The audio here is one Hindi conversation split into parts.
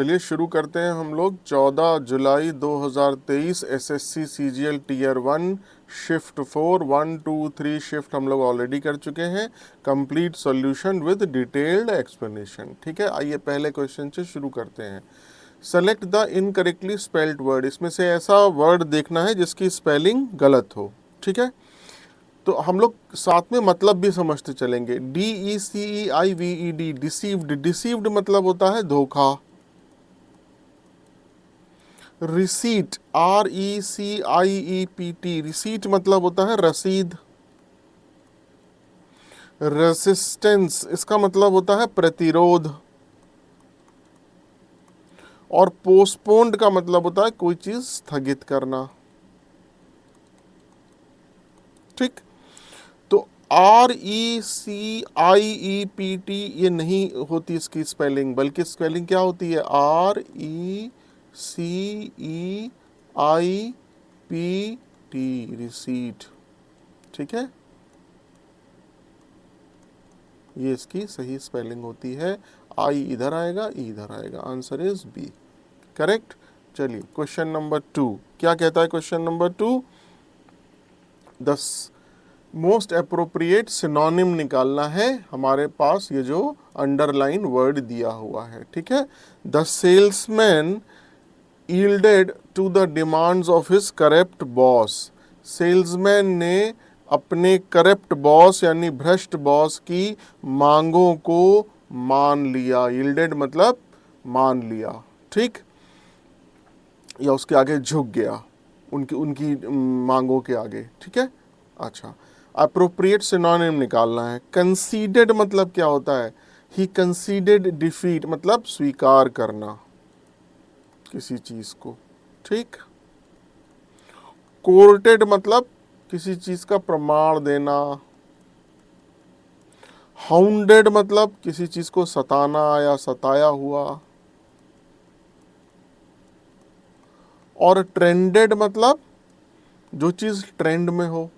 चलिए शुरू करते हैं हम लोग। 14 जुलाई 2023 SSC CGL tier 1 shift 4 1 2 3 shift हम लोग ऑलरेडी कर चुके हैं। Complete solution with detailed explanation. ठीक है, आइए पहले क्वेश्चन से शुरू करते हैं। Select the incorrectly spelled word. इसमें से ऐसा वर्ड देखना है जिसकी स्पेलिंग गलत हो। ठीक है, तो हम लोग साथ में मतलब भी समझते चलेंगे। DECEIVED deceived. डिसीव्ड मतलब होता है धोखा। रिसीट RECIEPT रिसीट मतलब होता है रसीद। रेसिस्टेंस इसका मतलब होता है प्रतिरोध। और पोस्टपोन्ड का मतलब होता है कोई चीज स्थगित करना। ठीक, तो RECIEPT ये नहीं होती इसकी स्पेलिंग, बल्कि स्पेलिंग क्या होती है? RECEIPT receipt. ठीक है, ये इसकी सही स्पेलिंग होती है। आई इधर आएगा, ई इधर आएगा। Answer is B, correct. चलिए क्वेश्चन नंबर 2 क्या कहता है? Question number 2, the most appropriate synonym निकालना है। हमारे पास ये जो अंडरलाइन वर्ड दिया हुआ है, ठीक है। The salesman yielded to the demands of his corrupt boss। Salesman ने अपने करप्ट बॉस यानी भ्रष्ट बॉस की मांगों को मान लिया। yielded मतलब मान लिया, ठीक, या उसके आगे झुक गया, उनकी उनकी मांगों के आगे। ठीक है, अच्छा, अप्रोप्रिएट सिनोनिम निकालना है। कंसीडेड मतलब क्या होता है? ही कंसीडेड डिफीट मतलब स्वीकार करना किसी चीज को। ठीक, कोर्टेड मतलब किसी चीज का प्रमाण देना। हाउंडेड मतलब किसी चीज को सताना या सताया हुआ। और ट्रेंडेड मतलब जो चीज ट्रेंड में हो।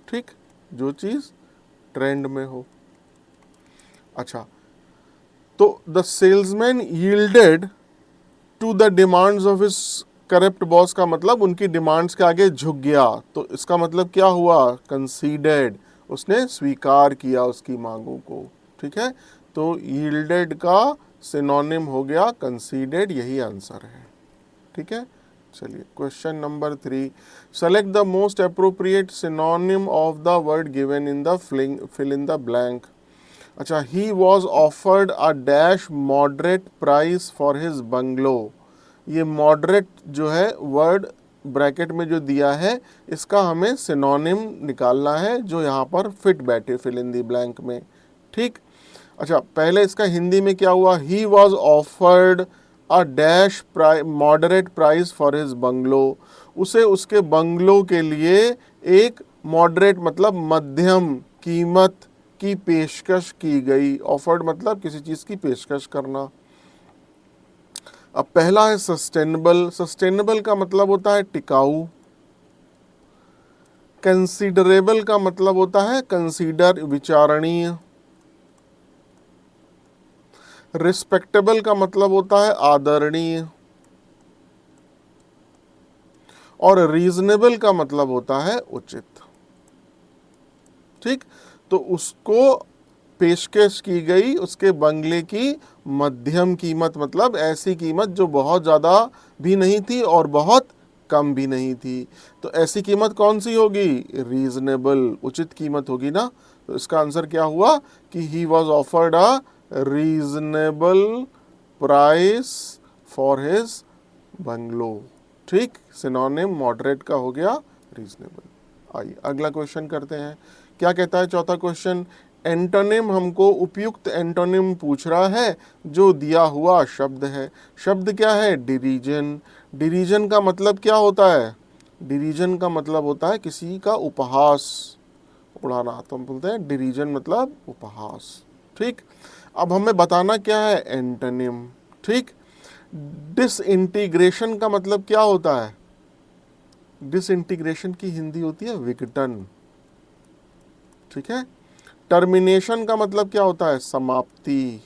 ठीक, जो चीज ट्रेंड में हो। अच्छा, तो the salesman yielded to the demands of his corrupt boss का मतलब उनकी डिमांड्स के आगे झुक गया। तो इसका मतलब क्या हुआ? कंसीडेड, उसने स्वीकार किया उसकी मांगों को। ठीक है, तो यील्डेड का सिनोनिम हो गया कंसीडेड, यही आंसर है। ठीक है, चलिए question number 3, select the most appropriate synonym of the word given in the fill in the blank. अच्छा, he was offered a dash moderate price for his bungalow. ये मॉडरेट जो है वर्ड ब्रैकेट में जो दिया है, इसका हमें सिनोनिम निकालना है जो यहाँ पर फिट बैठे फिल इन दी ब्लैंक में। ठीक, अच्छा, पहले इसका हिंदी में क्या हुआ? ही was offered a dash moderate price for his bungalow. उसे उसके बंगलो के लिए एक मॉडरेट मतलब मध्यम कीमत की पेशकश की गई। ऑफर्ड मतलब किसी चीज की पेशकश करना। अब पहला है सस्टेनेबल। सस्टेनेबल का मतलब होता है टिकाऊ। कंसीडरेबल का मतलब होता है कंसीडर, विचारणीय। रिस्पेक्टेबल का मतलब होता है आदरणीय। और रीजनेबल का मतलब होता है उचित। ठीक, तो उसको पेशकश की गई उसके बंगले की मध्यम कीमत, मतलब ऐसी कीमत जो बहुत ज़्यादा भी नहीं थी और बहुत कम भी नहीं थी। तो ऐसी कीमत कौन सी होगी? रीजनेबल, उचित कीमत होगी ना। तो इसका आंसर क्या हुआ कि ही was offered a reasonable price for his bungalow. ठीक, सिनोनिम मॉडरेट का हो गया रीजनेबल। आइए अगला क्वेश्चन करते हैं। क्या कहता है चौथा क्वेश्चन? एंटोनिम, हमको उपयुक्त एंटोनिम पूछ रहा है जो दिया हुआ शब्द है। शब्द क्या है? डिरीजन। डिरीजन का मतलब क्या होता है? डिरीजन का मतलब होता है किसी का उपहास, उड़ाना। तो हम बोलते हैं डिरीजन मतलब उपहास। ठीक, अब हमें बताना क्या है? एंटोनिम। ठीक, डिसइंटीग्रेशन का मतलब क्या होता है? डिसइंटीग्रेशन की हिंदी होती है विघटन। ठीक है, टर्मिनेशन का मतलब क्या होता है? समाप्ति।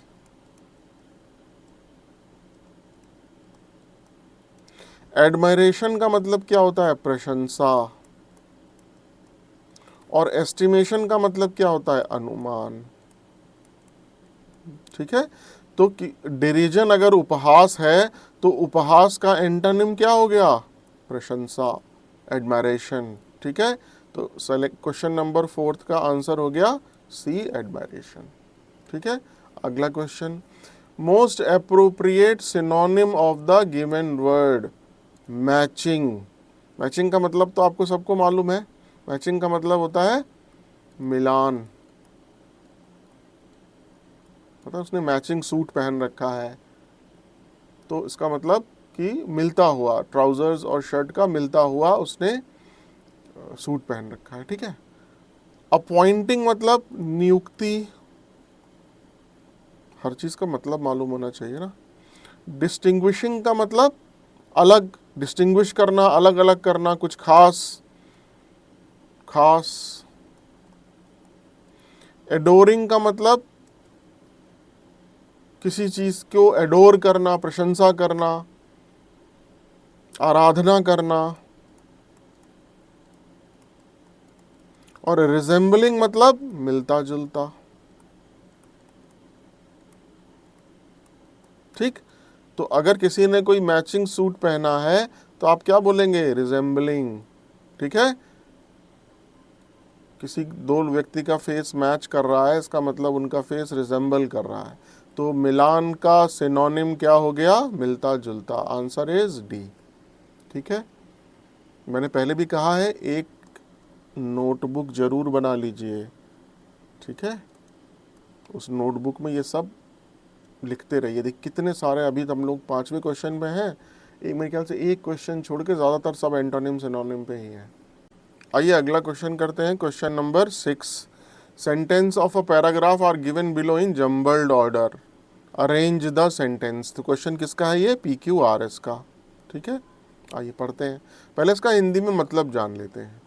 एडमायरेशन का मतलब क्या होता है? प्रशंसा। और एस्टिमेशन का मतलब क्या होता है? अनुमान। ठीक है, तो डिरीजन अगर उपहास है तो उपहास का एंटोनिम क्या हो गया? प्रशंसा, एडमायरेशन। ठीक है, तो सेलेक्ट क्वेश्चन नंबर 4 का आंसर हो गया सी, एडमायरेशन। ठीक है, अगला question, most appropriate synonym of the given word? Matching. Matching का मतलब तो आपको सबको मालूम है, मैचिंग का मतलब होता है मिलान। पता है, उसने मैचिंग सूट पहन रखा है, तो इसका मतलब कि मिलता हुआ, ट्राउजर्स और शर्ट का मिलता हुआ उसने सूट पहन रखा है। ठीक है, अपॉइंटिंग मतलब नियुक्ति, हर चीज का मतलब मालूम होना चाहिए ना। डिस्टिंग्विशिंग का मतलब अलग, डिस्टिंग्विश करना, अलग अलग करना, कुछ खास खास। एडोरिंग का मतलब किसी चीज को एडोर करना, प्रशंसा करना, आराधना करना। और रिजेंबलिंग मतलब मिलता जुलता। ठीक, तो अगर किसी ने कोई मैचिंग सूट पहना है तो आप क्या बोलेंगे? रिजेंबलिंग। ठीक है, किसी दो व्यक्ति का फेस मैच कर रहा है, इसका मतलब उनका फेस रिजेंबल कर रहा है। तो मिलान का सिनोनिम क्या हो गया? मिलता जुलता। Answer is D. ठीक है, मैंने पहले भी कहा है एक नोटबुक जरूर बना लीजिए। ठीक है, उस नोटबुक में ये सब लिखते रहिए। देख कितने सारे, अभी हम लोग 5वें क्वेश्चन में हैं, एक मेरे ख्याल से एक क्वेश्चन छोड़ के ज़्यादातर सब एंटोनिम सिनोनिम पे ही है। आइए अगला क्वेश्चन करते हैं, question number 6। Sentence of a paragraph are given below in jumbled order, arrange the sentence. तो क्वेश्चन किसका है ये? PQRS का। ठीक है, आइए पढ़ते हैं। पहले इसका हिंदी में मतलब जान लेते हैं।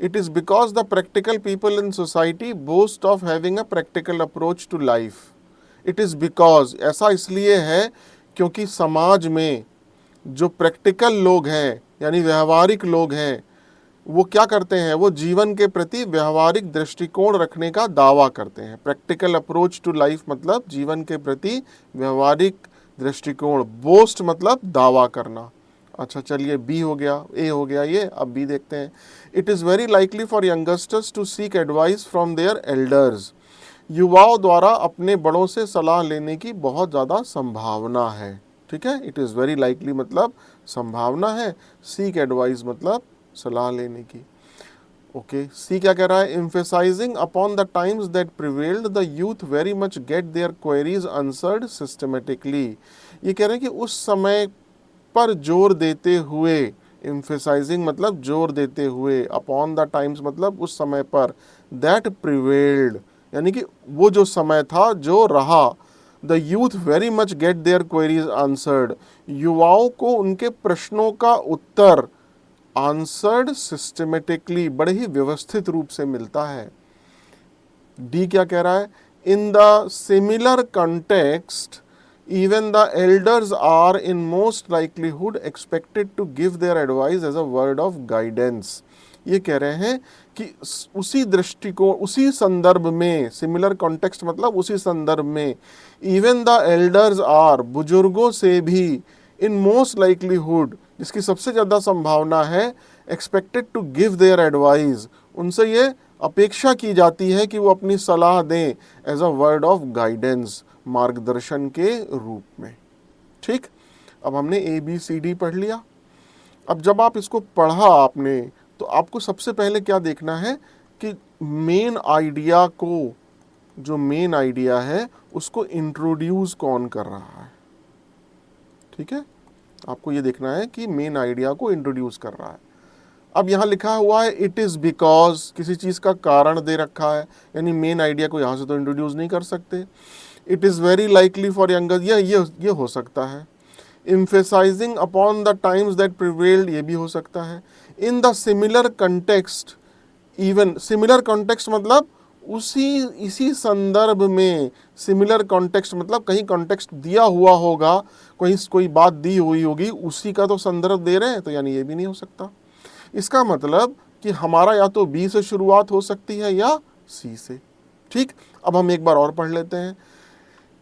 It is because the practical people in society boast of having a practical approach to life. It is because, ऐसा इसलिए है क्योंकि समाज में जो प्रैक्टिकल लोग हैं, यानी व्यवहारिक लोग हैं, वो क्या करते हैं? वो जीवन के प्रति व्यवहारिक दृष्टिकोण रखने का दावा करते हैं। प्रैक्टिकल अप्रोच टू लाइफ मतलब जीवन के प्रति व्यवहारिक दृष्टिकोण। बोस्ट मतलब दावा करना। अच्छा चलिए, बी हो गया, ए हो गया ये, अब बी देखते हैं। It is very likely for youngsters to seek advice from their elders. युवाओं द्वारा अपने बड़ों से सलाह लेने की बहुत ज़्यादा संभावना है। ठीक है, इट इज़ वेरी लाइकली मतलब संभावना है, सीक एडवाइस मतलब सलाह लेने की। ओके, सी क्या कह रहा है? Emphasising upon the times that prevailed the youth very much get their queries answered systematically. ये कह रहे हैं कि उस समय पर जोर देते हुए, एम्फेसाइजिंग मतलब जोर देते हुए, अपॉन द टाइम्स मतलब उस समय पर, दैट प्रिवेल्ड यानी कि वो जो समय था, जो रहा, the youth very much get their queries answered, युवाओं को उनके प्रश्नों का उत्तर आंसर्ड सिस्टमेटिकली, बड़े ही व्यवस्थित रूप से मिलता है। डी क्या कह रहा है? In the similar context even the elders are in most likelihood expected to give their advice as a word of guidance. ये कह रहे हैं कि उसी दृष्टिकोण, उसी संदर्भ में, सिमिलर कॉन्टेक्स्ट मतलब उसी संदर्भ में, इवन द एल्डर्स आर, बुजुर्गों से भी, इन मोस्ट लाइकलीहुड जिसकी सबसे ज़्यादा संभावना है, expected to give their advice, उनसे ये अपेक्षा की जाती है कि वो अपनी सलाह दें as a word of guidance, मार्गदर्शन के रूप में। ठीक, अब हमने ABCD पढ़ लिया। अब जब आप इसको पढ़ा आपने, तो आपको सबसे पहले क्या देखना है कि मेन आइडिया को, जो मेन आइडिया है उसको इंट्रोड्यूस कौन कर रहा है। ठीक है, आपको ये देखना है कि मेन आइडिया को इंट्रोड्यूस कर रहा है। अब यहाँ लिखा हुआ है इट इज़ बिकॉज, किसी चीज़ का कारण दे रखा है, यानी मेन आइडिया को यहाँ से तो इंट्रोड्यूस नहीं कर सकते। It is very likely for younger, ये हो सकता है। emphasizing upon the times that prevailed, ये भी हो सकता है। in the similar context, even similar context मतलब उसी इसी संदर्भ में, सिमिलर कॉन्टेक्स्ट मतलब कहीं कॉन्टेक्स्ट दिया हुआ होगा, कहीं कोई बात दी हुई होगी, उसी का तो संदर्भ दे रहे हैं, तो यानी ये भी नहीं हो सकता। इसका मतलब कि हमारा या तो बी से शुरुआत हो सकती है या सी से। ठीक, अब हम एक बार और पढ़ लेते हैं।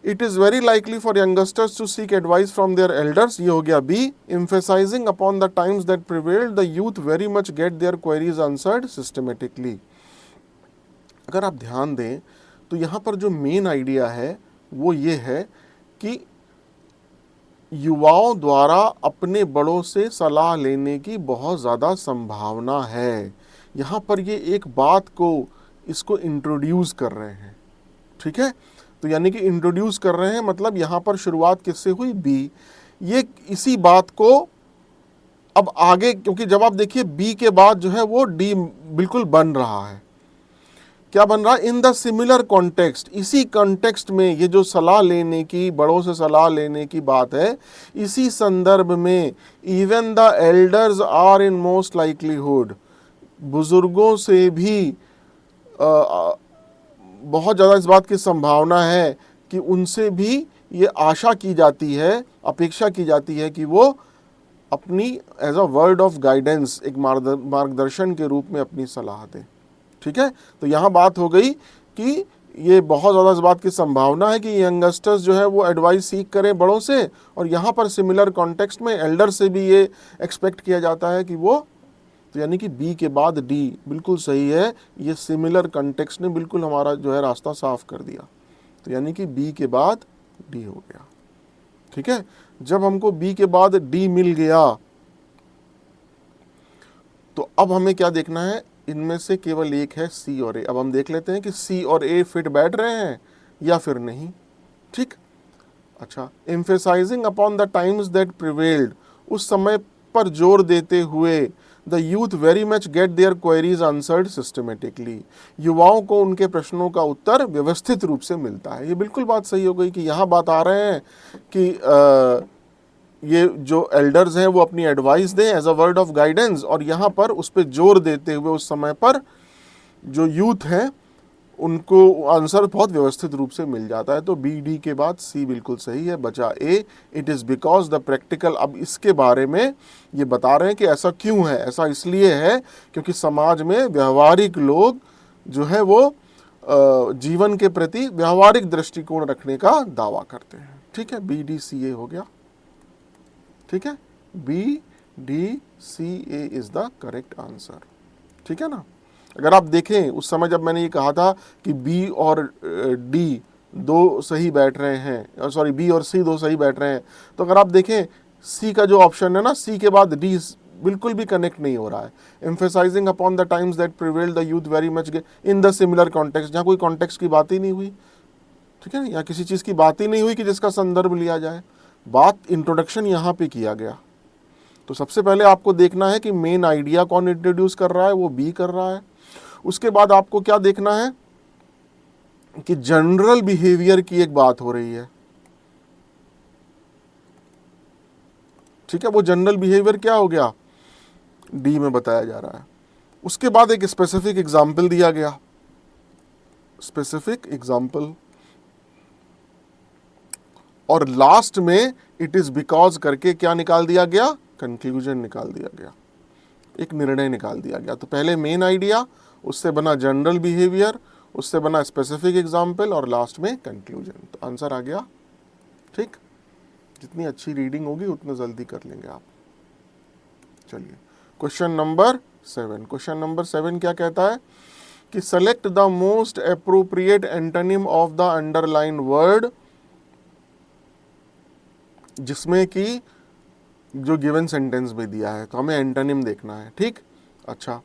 It is very likely for youngsters to seek advice from their elders, ये हो गया B. Emphasising upon the times that prevailed, the youth very much get their queries answered systematically. अगर आप ध्यान दें तो यहाँ पर जो मेन आइडिया है वो ये है कि युवाओं द्वारा अपने बड़ों से सलाह लेने की बहुत ज़्यादा संभावना है। यहाँ पर ये एक बात को, इसको इंट्रोड्यूस कर रहे हैं। ठीक है, तो यानी कि इंट्रोड्यूस कर रहे हैं मतलब यहाँ पर शुरुआत किससे हुई, बी। ये इसी बात को अब आगे, क्योंकि जब आप देखिए बी के बाद जो है वो डी बिल्कुल बन रहा है। क्या बन रहा है, इन द सिमिलर कॉन्टेक्स्ट, इसी कॉन्टेक्स्ट में ये जो सलाह लेने की, बड़ों से सलाह लेने की बात है, इसी संदर्भ में even the elders are in most likelihood, बुजुर्गों से भी बहुत ज़्यादा इस बात की संभावना है कि उनसे भी ये आशा की जाती है, अपेक्षा की जाती है कि वो अपनी as a word of guidance, एक मार्गदर्शन के रूप में अपनी सलाह दें। ठीक है, तो यहाँ बात हो गई कि ये बहुत ज़्यादा इस बात की संभावना है कि यंगस्टर्स जो है वो एडवाइस सीख करें बड़ों से, और यहाँ पर सिमिलर कॉन्टेक्स्ट में एल्डर से भी ये एक्सपेक्ट किया जाता है कि वो, तो यानी कि बी के बाद डी बिल्कुल सही है। ये सिमिलर कॉन्टेक्स्ट ने बिल्कुल हमारा जो है रास्ता साफ कर दिया, तो यानी कि बी के बाद डी हो गया। ठीक है, जब हमको बी के बाद डी मिल गया तो अब हमें क्या देखना है, इनमें से केवल एक है सी और ए। अब हम देख लेते हैं कि सी और ए फिट बैठ रहे हैं या फिर नहीं। ठीक, अच्छा, emphasising upon the times that prevailed, उस समय पर जोर देते हुए, the youth very much get their queries answered systematically, युवाओं को उनके प्रश्नों का उत्तर व्यवस्थित रूप से मिलता है। ये बिल्कुल बात सही हो गई कि यहाँ बात आ रहे हैं कि ये जो एल्डर्स हैं वो अपनी एडवाइस दें as a word of guidance, और यहाँ पर उस पर जोर देते हुए उस समय पर जो यूथ हैं उनको आंसर बहुत व्यवस्थित रूप से मिल जाता है। तो बी डी के बाद सी बिल्कुल सही है, बचा A. It is because the practical, अब इसके बारे में ये बता रहे हैं कि ऐसा क्यों है। ऐसा इसलिए है क्योंकि समाज में व्यवहारिक लोग जो है वो जीवन के प्रति व्यवहारिक दृष्टिकोण रखने का दावा करते हैं। ठीक है, बी डी सी ए हो गया। ठीक है, B D C A is the correct answer. ठीक है ना। अगर आप देखें उस समय जब मैंने ये कहा था कि बी और डी दो सही बैठ रहे हैं, सॉरी बी और सी दो सही बैठ रहे हैं, तो अगर आप देखें सी का जो ऑप्शन है ना, सी के बाद डी बिल्कुल भी कनेक्ट नहीं हो रहा है। Emphasising upon the times that prevailed, the youth very much in the similar context, जहाँ कोई कॉन्टेक्स्ट की बात ही नहीं हुई। ठीक है ना, या किसी चीज़ की बात ही नहीं हुई कि जिसका संदर्भ लिया जाए। बात इंट्रोडक्शन यहाँ पे किया गया। तो सबसे पहले आपको देखना है कि मेन आइडिया कौन इंट्रोड्यूस कर रहा है, वो बी कर रहा है। उसके बाद आपको क्या देखना है कि जनरल बिहेवियर की एक बात हो रही है। ठीक है, वो जनरल बिहेवियर क्या हो गया, डी में बताया जा रहा है। उसके बाद एक स्पेसिफिक एग्जाम्पल दिया गया, स्पेसिफिक एग्जाम्पल, और लास्ट में इट इज बिकॉज करके क्या निकाल दिया गया, कंक्लूजन निकाल दिया गया, एक निर्णय निकाल दिया गया। तो पहले मेन आइडिया, उससे बना जनरल बिहेवियर, उससे बना स्पेसिफिक एग्जाम्पल, और लास्ट में कंक्लूजन। तो आंसर आ गया। ठीक, जितनी अच्छी रीडिंग होगी उतना जल्दी कर लेंगे आप। चलिए क्वेश्चन नंबर 7। क्वेश्चन नंबर 7 क्या कहता है कि select the most appropriate antonym of the underline word, जिसमें कि जो गिवन सेंटेंस में दिया है, तो हमें एंटोनिम देखना है। ठीक, अच्छा,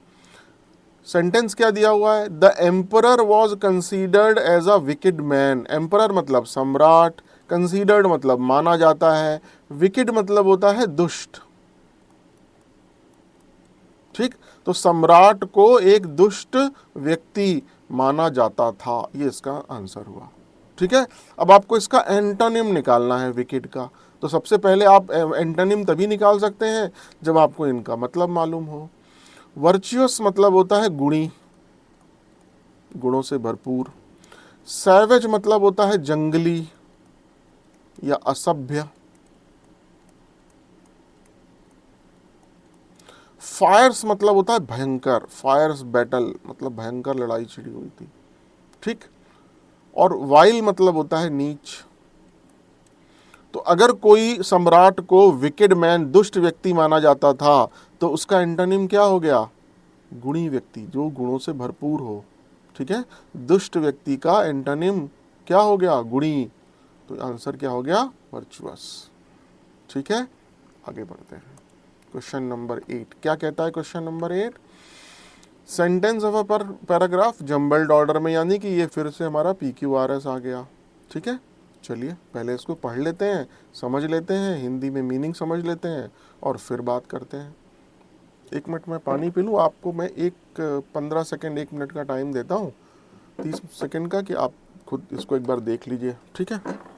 सेंटेंस क्या दिया हुआ है, the emperor was considered as a wicked man. Emperor मतलब सम्राट, कंसीडर्ड मतलब माना जाता है, विकेड मतलब होता है दुष्ट। ठीक, तो सम्राट को एक दुष्ट व्यक्ति माना जाता था, ये इसका आंसर हुआ। ठीक है, अब आपको इसका एंटोनिम निकालना है विकेड का। तो सबसे पहले आप एंटोनिम तभी निकाल सकते हैं जब आपको इनका मतलब मालूम हो। वर्चुअस मतलब होता है गुणी, गुणों से भरपूर। सैवेज मतलब होता है जंगली या असभ्य। फायर्स मतलब होता है भयंकर, फायर्स बैटल मतलब भयंकर लड़ाई छिड़ी हुई थी, ठीक। और वाइल मतलब होता है नीच। तो अगर कोई सम्राट को विकेड मैन, दुष्ट व्यक्ति माना जाता था, तो उसका एंटोनिम क्या हो गया? गुणी व्यक्ति, जो गुणों से भरपूर हो, ठीक है। दुष्ट व्यक्ति का एंटोनिम क्या हो गया? गुणी। तो आंसर क्या हो गया? वर्चुअस, ठीक है। आगे बढ़ते हैं। क्वेश्चन नंबर 8 क्या कहता है? Question number 8, sentence of a paragraph jumbled order में, यानी कि ये फिर से हमारा PQRS आ गया, ठीक है। चलिए पहले इसको पढ़ लेते हैं, समझ लेते हैं, हिंदी में मीनिंग समझ लेते हैं और फिर बात करते हैं। 1 मिनट में पानी पी लूँ, आपको मैं 15 सेकेंड 1 मिनट का टाइम देता हूँ, 30 सेकेंड का, कि आप खुद इसको एक बार देख लीजिए, ठीक है।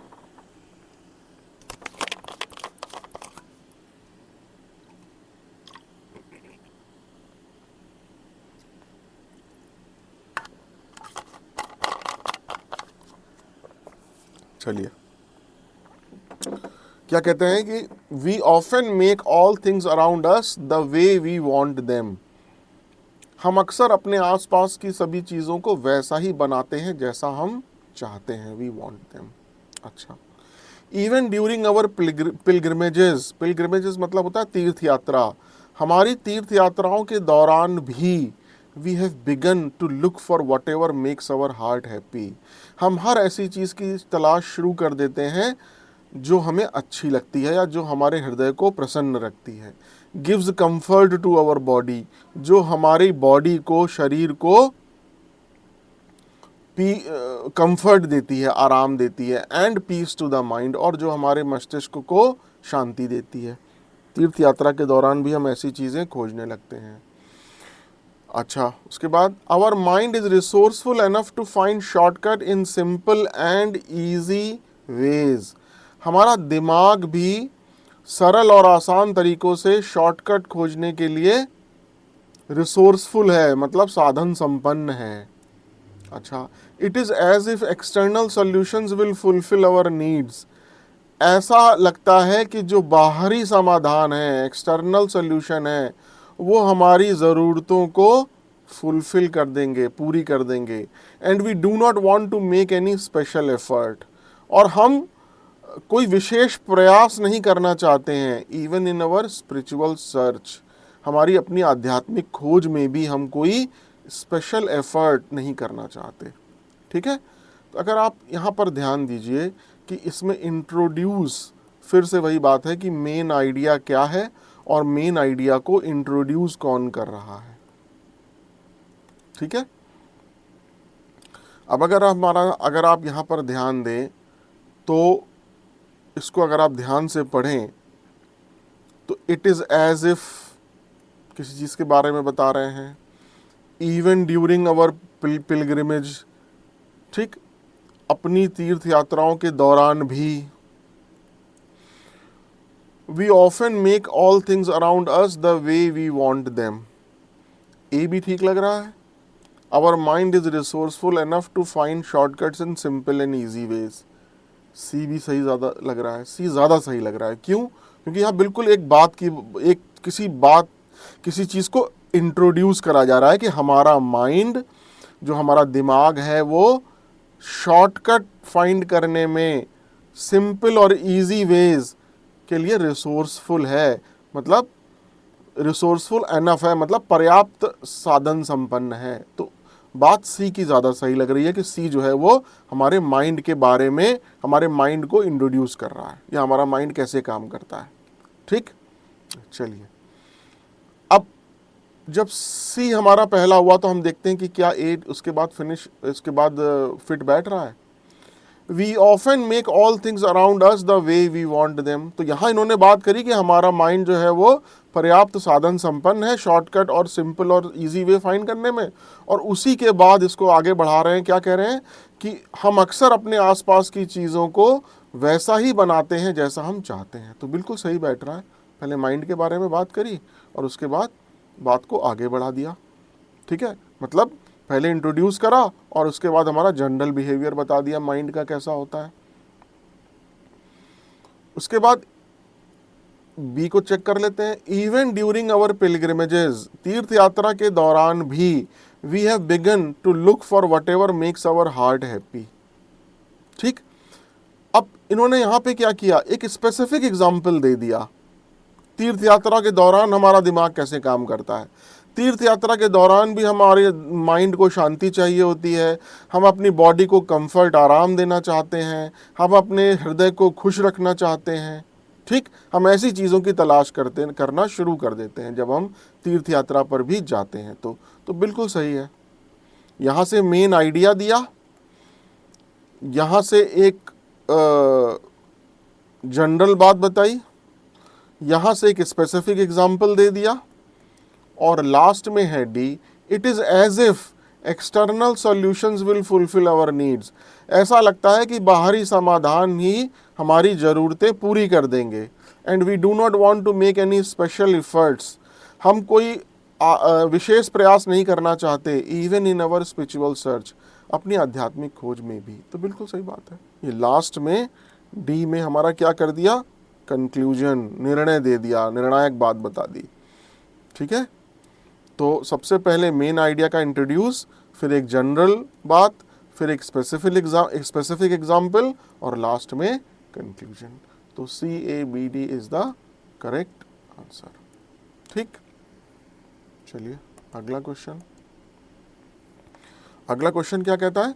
चलिए क्या कहते हैं कि we often make all things around us the way we want them. हम अक्सर अपने आसपास की सभी चीज़ों को वैसा ही बनाते हैं जैसा हम चाहते हैं, वी वांट देम। अच्छा, इवन ड्यूरिंग अवर पिलग्रिमेजेस, पिलग्रिमेजेस मतलब होता है तीर्थ यात्रा, हमारी तीर्थ यात्राओं के दौरान भी we have begun to look for whatever makes our heart happy. हम हर ऐसी चीज़ की तलाश शुरू कर देते हैं जो हमें अच्छी लगती है या जो हमारे हृदय को प्रसन्न रखती है। Gives comfort to our body, जो हमारी बॉडी को, शरीर को कंफर्ट देती है, आराम देती है। And peace to the mind, और जो हमारे मस्तिष्क को शांति देती है। तीर्थ यात्रा के दौरान भी हम ऐसी चीज़ें खोजने लगते हैं। अच्छा, उसके बाद our mind is resourceful enough to find shortcut in simple and easy ways. हमारा दिमाग भी सरल और आसान तरीकों से शॉर्टकट खोजने के लिए रिसोर्सफुल है, मतलब साधन संपन्न है। अच्छा, it is as if external solutions will fulfil our needs. ऐसा लगता है कि जो बाहरी समाधान है, एक्सटर्नल सॉल्यूशन है, वो हमारी ज़रूरतों को फुलफिल कर देंगे, पूरी कर देंगे। And we do not want to make any special effort, और हम कोई विशेष प्रयास नहीं करना चाहते हैं। Even in our spiritual search, हमारी अपनी आध्यात्मिक खोज में भी हम कोई स्पेशल एफर्ट नहीं करना चाहते, ठीक है। तो अगर आप यहाँ पर ध्यान दीजिए कि इसमें इंट्रोड्यूस, फिर से वही बात है कि मेन आइडिया क्या है और मेन आइडिया को इंट्रोड्यूस कौन कर रहा है, ठीक है। अब अगर आप यहाँ पर ध्यान दें तो इसको अगर आप ध्यान से पढ़ें तो इट इज़ एज इफ किसी चीज़ के बारे में बता रहे हैं। इवन ड्यूरिंग अवर पिलग्रिमेज, ठीक, अपनी तीर्थ यात्राओं के दौरान भी। We often make all things around us the way we want them. A भी ठीक लग रहा है। Our mind is resourceful enough to find shortcuts in simple and easy ways. C भी सही ज़्यादा लग रहा है, सी ज़्यादा सही लग रहा है। क्यों? क्योंकि यहाँ बिल्कुल किसी चीज़ को इंट्रोड्यूस करा जा रहा है कि हमारा माइंड, जो हमारा दिमाग है, वो शॉर्टकट फाइंड करने में, सिंपल और इजी वेज के लिए रिसोर्सफुल है, मतलब रिसोर्सफुल एनफ है, मतलब पर्याप्त साधन संपन्न है। तो बात सी की ज़्यादा सही लग रही है कि सी जो है वो हमारे माइंड के बारे में, हमारे माइंड को इंट्रोड्यूस कर रहा है, या हमारा माइंड कैसे काम करता है, ठीक। चलिए, अब जब सी हमारा पहला हुआ तो हम देखते हैं कि क्या ए उसके बाद फिट बैठ रहा है। We often make all things around us the way we want them. तो यहाँ इन्होंने बात करी कि हमारा माइंड जो है वो पर्याप्त साधन संपन्न है शॉर्टकट और सिंपल और इजी वे फाइंड करने में, और उसी के बाद इसको आगे बढ़ा रहे हैं। क्या कह रहे हैं कि हम अक्सर अपने आसपास की चीज़ों को वैसा ही बनाते हैं जैसा हम चाहते हैं। तो बिल्कुल सही बैठ रहा है। पहले माइंड के बारे में बात करी और उसके बाद बात को आगे बढ़ा दिया, ठीक है। मतलब पहले इंट्रोड्यूस करा और उसके बाद हमारा जनरल बिहेवियर बता दिया माइंड का कैसा होता है। उसके बाद बी को चेक कर लेते हैं। इवन ड्यूरिंग आवर पिलग्रिमेजेस, तीर्थ यात्रा के दौरान भी we have begun to look for whatever makes our heart happy. ठीक, अब इन्होंने यहां पे क्या किया, एक स्पेसिफिक एग्जाम्पल दे दिया तीर्थ यात्रा के दौरान हमारा दिमाग कैसे काम करता है। तीर्थ यात्रा के दौरान भी हमारे माइंड को शांति चाहिए होती है, हम अपनी बॉडी को कंफर्ट, आराम देना चाहते हैं, हम अपने हृदय को खुश रखना चाहते हैं। ठीक, हम ऐसी चीज़ों की तलाश करना शुरू कर देते हैं जब हम तीर्थ यात्रा पर भी जाते हैं। तो बिल्कुल सही है। यहाँ से मेन आइडिया दिया, यहाँ से एक जनरल बात बताई, यहाँ से एक स्पेसिफिक एग्जाम्पल दे दिया, और लास्ट में है D, it is as if external solutions will fulfil our needs. ऐसा लगता है कि बाहरी समाधान ही हमारी ज़रूरतें पूरी कर देंगे। And we do not want to make any special efforts, हम कोई विशेष प्रयास नहीं करना चाहते, even in our spiritual search, अपनी आध्यात्मिक खोज में भी। तो बिल्कुल सही बात है। ये लास्ट में डी में हमारा क्या कर दिया, कंक्लूजन, निर्णय दे दिया, निर्णायक बात बता दी। ठीक है, तो सबसे पहले मेन आइडिया का इंट्रोड्यूस, फिर एक जनरल बात, फिर एक स्पेसिफिक एग्जाम्पल, और लास्ट में कंक्लूजन। तो CABD is the correct answer. ठीक, चलिए अगला क्वेश्चन। अगला क्वेश्चन क्या कहता है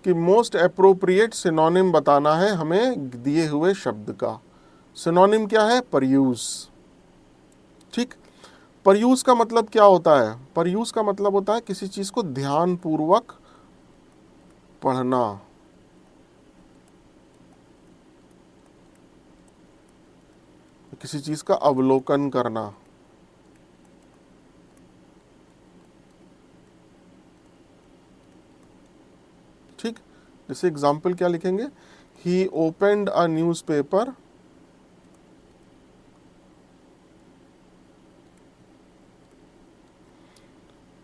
कि मोस्ट एप्रोप्रिएट सिनोनिम बताना है हमें दिए हुए शब्द का। सिनोनिम क्या है, परयूज। ठीक, परयूज का मतलब क्या होता है, परयूज का मतलब होता है किसी चीज को ध्यान पूर्वक पढ़ना, किसी चीज का अवलोकन करना। ठीक, जैसे एग्जाम्पल क्या लिखेंगे, he opened a newspaper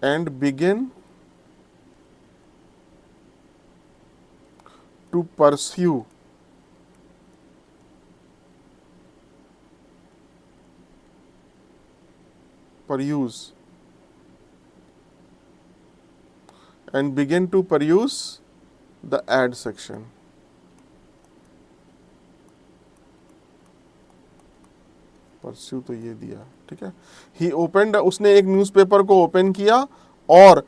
and begin to pursue and begin to peruse the ad section. Pursue तो ये दिया। ठीक है, ही ओपेंड, उसने एक न्यूज़पेपर को ओपन किया और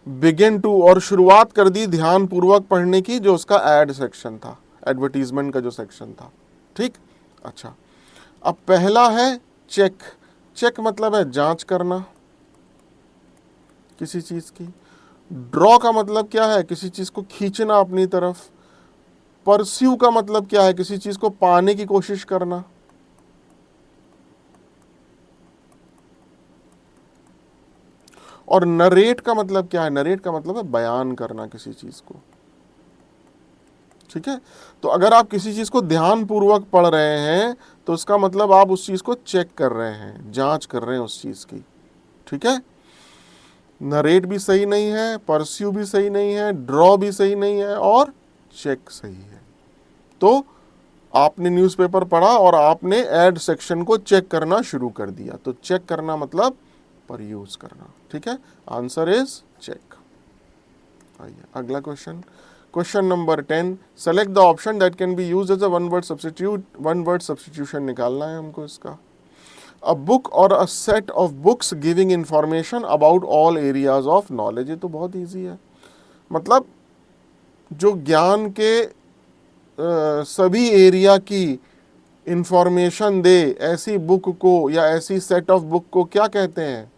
बिगिन टू, और शुरुआत कर दी ध्यान पूर्वक पढ़ने की, जो उसका एड सेक्शन था, एडवर्टीजमेंट का जो सेक्शन था। ठीक, अच्छा, अब पहला है चेक। चेक मतलब है जांच करना किसी चीज की। ड्रॉ का मतलब क्या है, किसी चीज को खींचना अपनी तरफ। परस्यू का मतलब क्या है, किसी चीज को पाने की कोशिश करना। और नरेट का मतलब क्या है, नरेट का मतलब है बयान करना किसी चीज को। ठीक है, तो अगर आप किसी चीज को ध्यान पूर्वक पढ़ रहे हैं तो उसका मतलब आप उस चीज को चेक कर रहे हैं, जांच कर रहे हैं उस चीज की। ठीक है, नरेट भी सही नहीं है, परस्यू भी सही नहीं है, ड्रॉ भी सही नहीं है, और चेक सही है। तो आपने न्यूज़पेपर पढ़ा और आपने एड सेक्शन को चेक करना शुरू कर दिया, तो चेक करना मतलब परयूज करना। ठीक है, आंसर इज चेक। आइए अगला question, question number 10, select the option that can be used as a one word substitution निकालना है हमको इसका। अ बुक और a set of books giving information about all areas of knowledge. ये तो बहुत ईजी है, मतलब जो ज्ञान के सभी एरिया की इंफॉर्मेशन दे, ऐसी बुक को या ऐसी सेट ऑफ बुक को क्या कहते हैं।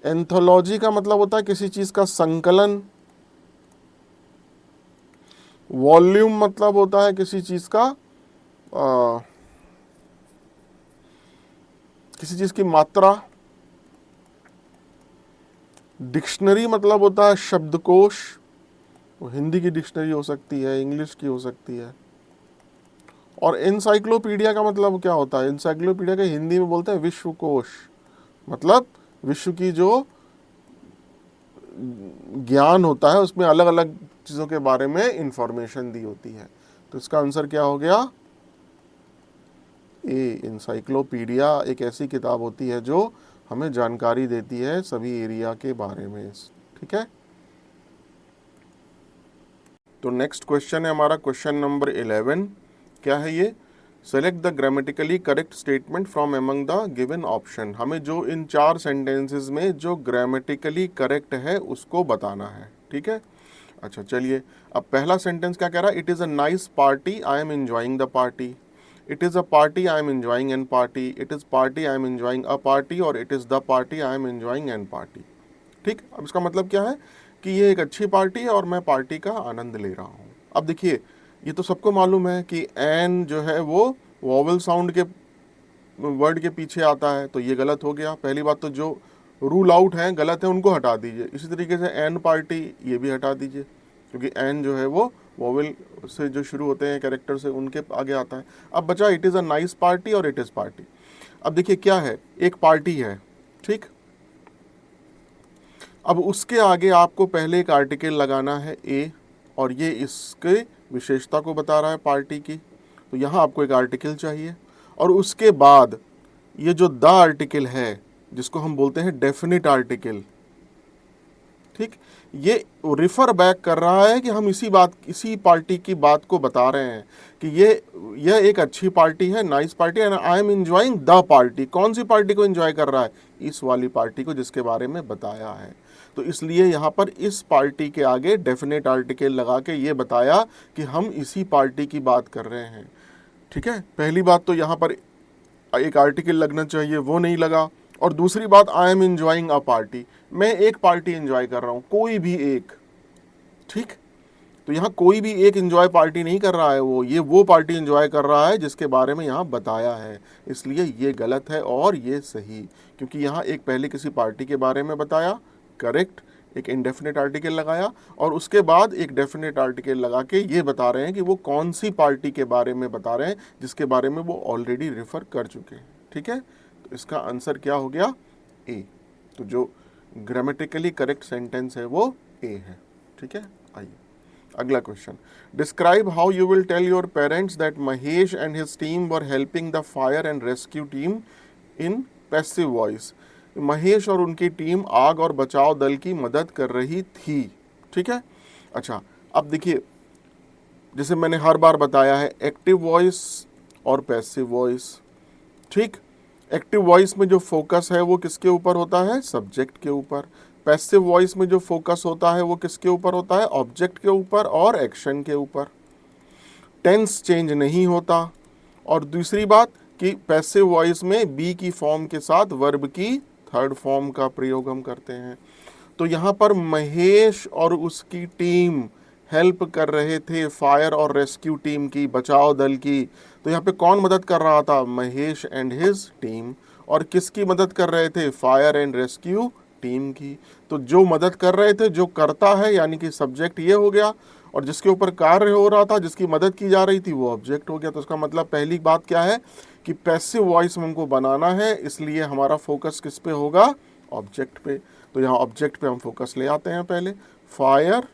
एंथोलॉजी का मतलब होता है किसी चीज का संकलन। वॉल्यूम मतलब होता है किसी चीज का किसी चीज की मात्रा। डिक्शनरी मतलब होता है शब्दकोश, वो हिंदी की डिक्शनरी हो सकती है, इंग्लिश की हो सकती है। और इंसाइक्लोपीडिया का मतलब क्या होता है, इंसाइक्लोपीडिया का हिंदी में बोलते हैं विश्वकोश, मतलब विश्व की जो ज्ञान होता है उसमें अलग अलग चीज़ों के बारे में इंफॉर्मेशन दी होती है। तो इसका आंसर क्या हो गया? ए, इंसाइक्लोपीडिया एक ऐसी किताब होती है जो हमें जानकारी देती है सभी एरिया के बारे में। ठीक है, तो नेक्स्ट क्वेश्चन है हमारा क्वेश्चन नंबर 11। क्या है ये? Select the grammatically correct statement from among the given option. हमें जो इन 4 सेंटेंसेस में जो ग्रामेटिकली करेक्ट है उसको बताना है। ठीक है, अच्छा चलिए, अब पहला सेंटेंस क्या कह रहा है? It is a nice party, I am enjoying the party. It is a party, I am enjoying an party. It is party, I am enjoying a party. और it is the party, I am enjoying an party. ठीक, अब इसका मतलब क्या है कि ये एक अच्छी पार्टी है और मैं पार्टी का आनंद ले रहा हूँ। अब देखिए, ये तो सबको मालूम है कि एन जो है वो वॉवल साउंड के वर्ड के पीछे आता है, तो ये गलत हो गया। पहली बात तो जो रूल आउट हैं गलत है उनको हटा दीजिए। इसी तरीके से एन पार्टी ये भी हटा दीजिए, क्योंकि एन जो है वो वॉवल से जो शुरू होते हैं कैरेक्टर से उनके आगे आता है। अब बचा it is a nice party और इट इज़ पार्टी। अब देखिए क्या है, एक पार्टी है, ठीक, अब उसके आगे आपको पहले एक आर्टिकल लगाना है ए, और ये इसके विशेषता को बता रहा है पार्टी की, तो यहाँ आपको एक आर्टिकल चाहिए। और उसके बाद ये जो द आर्टिकल है जिसको हम बोलते हैं डेफिनेट आर्टिकल, ठीक, ये रिफर बैक कर रहा है कि हम इसी पार्टी की बात को बता रहे हैं कि यह एक अच्छी पार्टी है, nice party, and I am enjoying the party. कौन सी पार्टी को एंजॉय कर रहा है? इस वाली पार्टी को जिसके बारे में बताया है। तो इसलिए यहाँ पर इस पार्टी के आगे डेफिनेट आर्टिकल लगा के ये बताया कि हम इसी पार्टी की बात कर रहे हैं। ठीक है, पहली बात तो यहाँ पर एक आर्टिकल लगना चाहिए, वो नहीं लगा। और दूसरी बात, आई एम एंजॉइंग अ पार्टी, मैं एक पार्टी एंजॉय कर रहा हूं, कोई भी एक। ठीक, तो यहाँ कोई भी एक एंजॉय पार्टी नहीं कर रहा है, वो पार्टी एंजॉय कर रहा है जिसके बारे में यहाँ बताया है। इसलिए ये गलत है और ये सही, क्योंकि यहाँ एक पहले किसी पार्टी के बारे में बताया, करेक्ट, एक इंडेफिनेट आर्टिकल लगाया, और उसके बाद एक डेफिनेट आर्टिकल लगा के ये बता रहे हैं कि वो कौन सी पार्टी के बारे में बता रहे हैं जिसके बारे में वो ऑलरेडी रेफर कर चुके हैं। ठीक है, तो इसका आंसर क्या हो गया? ए। तो जो ग्रामेटिकली करेक्ट सेंटेंस है वो ए है। ठीक है, आइए अगला question. Describe how you will tell your parents that Mahesh and his team were helping the fire and rescue team in passive voice. Mahesh और उनकी टीम आग और बचाव दल की मदद कर रही थी। ठीक है, अच्छा अब देखिए, जैसे मैंने हर बार बताया है, एक्टिव वॉइस और पैसिव वॉइस। ठीक, एक्टिव वॉइस में जो फोकस है वो किसके ऊपर होता है? सब्जेक्ट के ऊपर। पैसिव वॉइस में जो फोकस होता है वो किसके ऊपर होता है? ऑब्जेक्ट के ऊपर और एक्शन के ऊपर। टेंस चेंज नहीं होता। और दूसरी बात कि पैसिव वॉइस में बी की फॉर्म के साथ वर्ब की थर्ड फॉर्म का प्रयोग हम करते हैं। तो यहाँ पर महेश और उसकी टीम हेल्प कर रहे थे फायर और रेस्क्यू टीम की, बचाव दल की। तो यहाँ पे कौन मदद कर रहा था? Mahesh and his team. और किसकी मदद कर रहे थे? फायर एंड रेस्क्यू टीम की। तो जो मदद कर रहे थे, जो करता है यानी कि सब्जेक्ट ये हो गया, और जिसके ऊपर कार्य हो रहा था, जिसकी मदद की जा रही थी, वो ऑब्जेक्ट हो गया। तो इसका मतलब पहली बात क्या है कि पैसिव वॉइस हमको बनाना है, इसलिए हमारा फोकस किस पे होगा? ऑब्जेक्ट पे। तो यहाँ ऑब्जेक्ट पे हम फोकस ले आते हैं पहले, फायर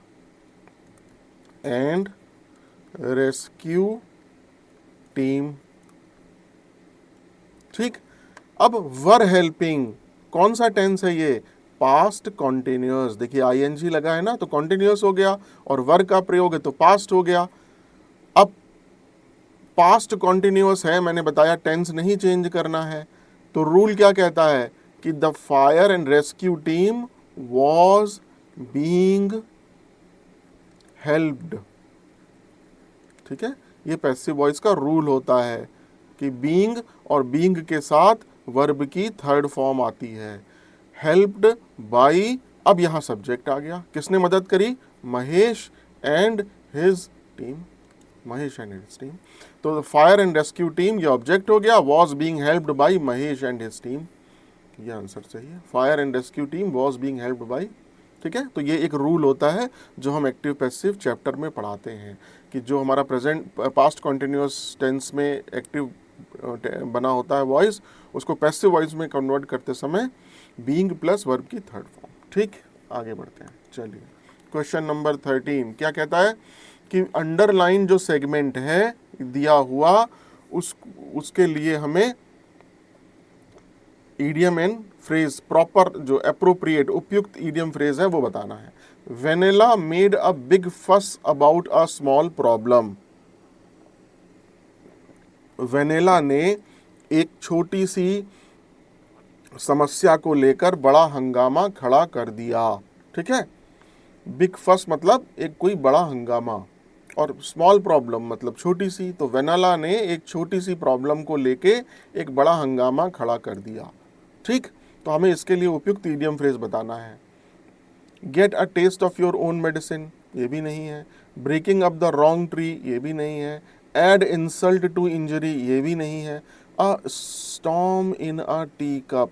एंड रेस्क्यू टीम। ठीक, अब वर हेल्पिंग, कौन सा टेंस है ये? Past continuous. देखिए आईएनजी लगा है ना, तो कॉन्टिन्यूअस हो गया, और वर का प्रयोग है तो पास्ट हो गया। अब पास्ट कॉन्टिन्यूअस है, मैंने बताया टेंस नहीं चेंज करना है, तो रूल क्या कहता है कि the fire and rescue team was being helped. ठीक है, ये पैसिव वॉइस का रूल होता है कि बीइंग और बीइंग के साथ वर्ब की थर्ड फॉर्म आती है, हेल्प्ड बाई। अब यहां सब्जेक्ट आ गया, किसने मदद करी? Mahesh and his team, Mahesh and his team. तो फायर एंड रेस्क्यू टीम ये ऑब्जेक्ट हो गया, was being helped by Mahesh and his team, ये आंसर सही है। Fire and rescue team was being helped by. ठीक है, तो ये एक रूल होता है जो हम एक्टिव पैसिव चैप्टर में पढ़ाते हैं कि जो हमारा प्रेजेंट पास्ट कॉन्टिन्यूअस टेंस में एक्टिव बना होता है वॉइस, उसको पैसिव वॉइस में कन्वर्ट करते समय बीइंग प्लस वर्ब की थर्ड फॉर्म। ठीक, आगे बढ़ते हैं। चलिए क्वेश्चन नंबर 13 क्या कहता है कि अंडरलाइन जो सेगमेंट है दिया हुआ उसके लिए हमें ईडियम एंड फ्रेज प्रॉपर जो अप्रोप्रिएट उपयुक्त ईडियम फ्रेज है वो बताना है। Vennela made a big fuss about a small problem. Vennela ने एक छोटी सी समस्या को लेकर बड़ा हंगामा खड़ा कर दिया। ठीक है, बिग फस मतलब एक कोई बड़ा हंगामा, और स्मॉल प्रॉब्लम मतलब छोटी सी। तो वेनेला ने एक छोटी सी प्रॉब्लम को लेके एक बड़ा हंगामा खड़ा कर दिया। ठीक, तो हमें इसके लिए उपयुक्त ईडियम फ्रेज बताना है। Get a taste of your own medicine, ये भी नहीं है। Breaking up the wrong tree, ये भी नहीं है। एड इंसल्ट टू इंजरी, ये भी नहीं है। अ storm in a tea cup,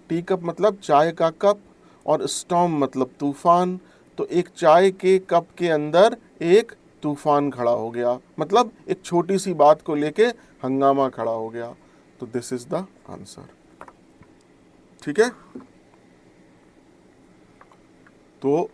tea cup मतलब चाय का कप, और स्टॉर्म मतलब तूफान। तो एक चाय के कप के अंदर एक तूफान खड़ा हो गया, मतलब एक छोटी सी बात को लेके हंगामा खड़ा हो गया। तो दिस इज द आंसर। ठीक है, तो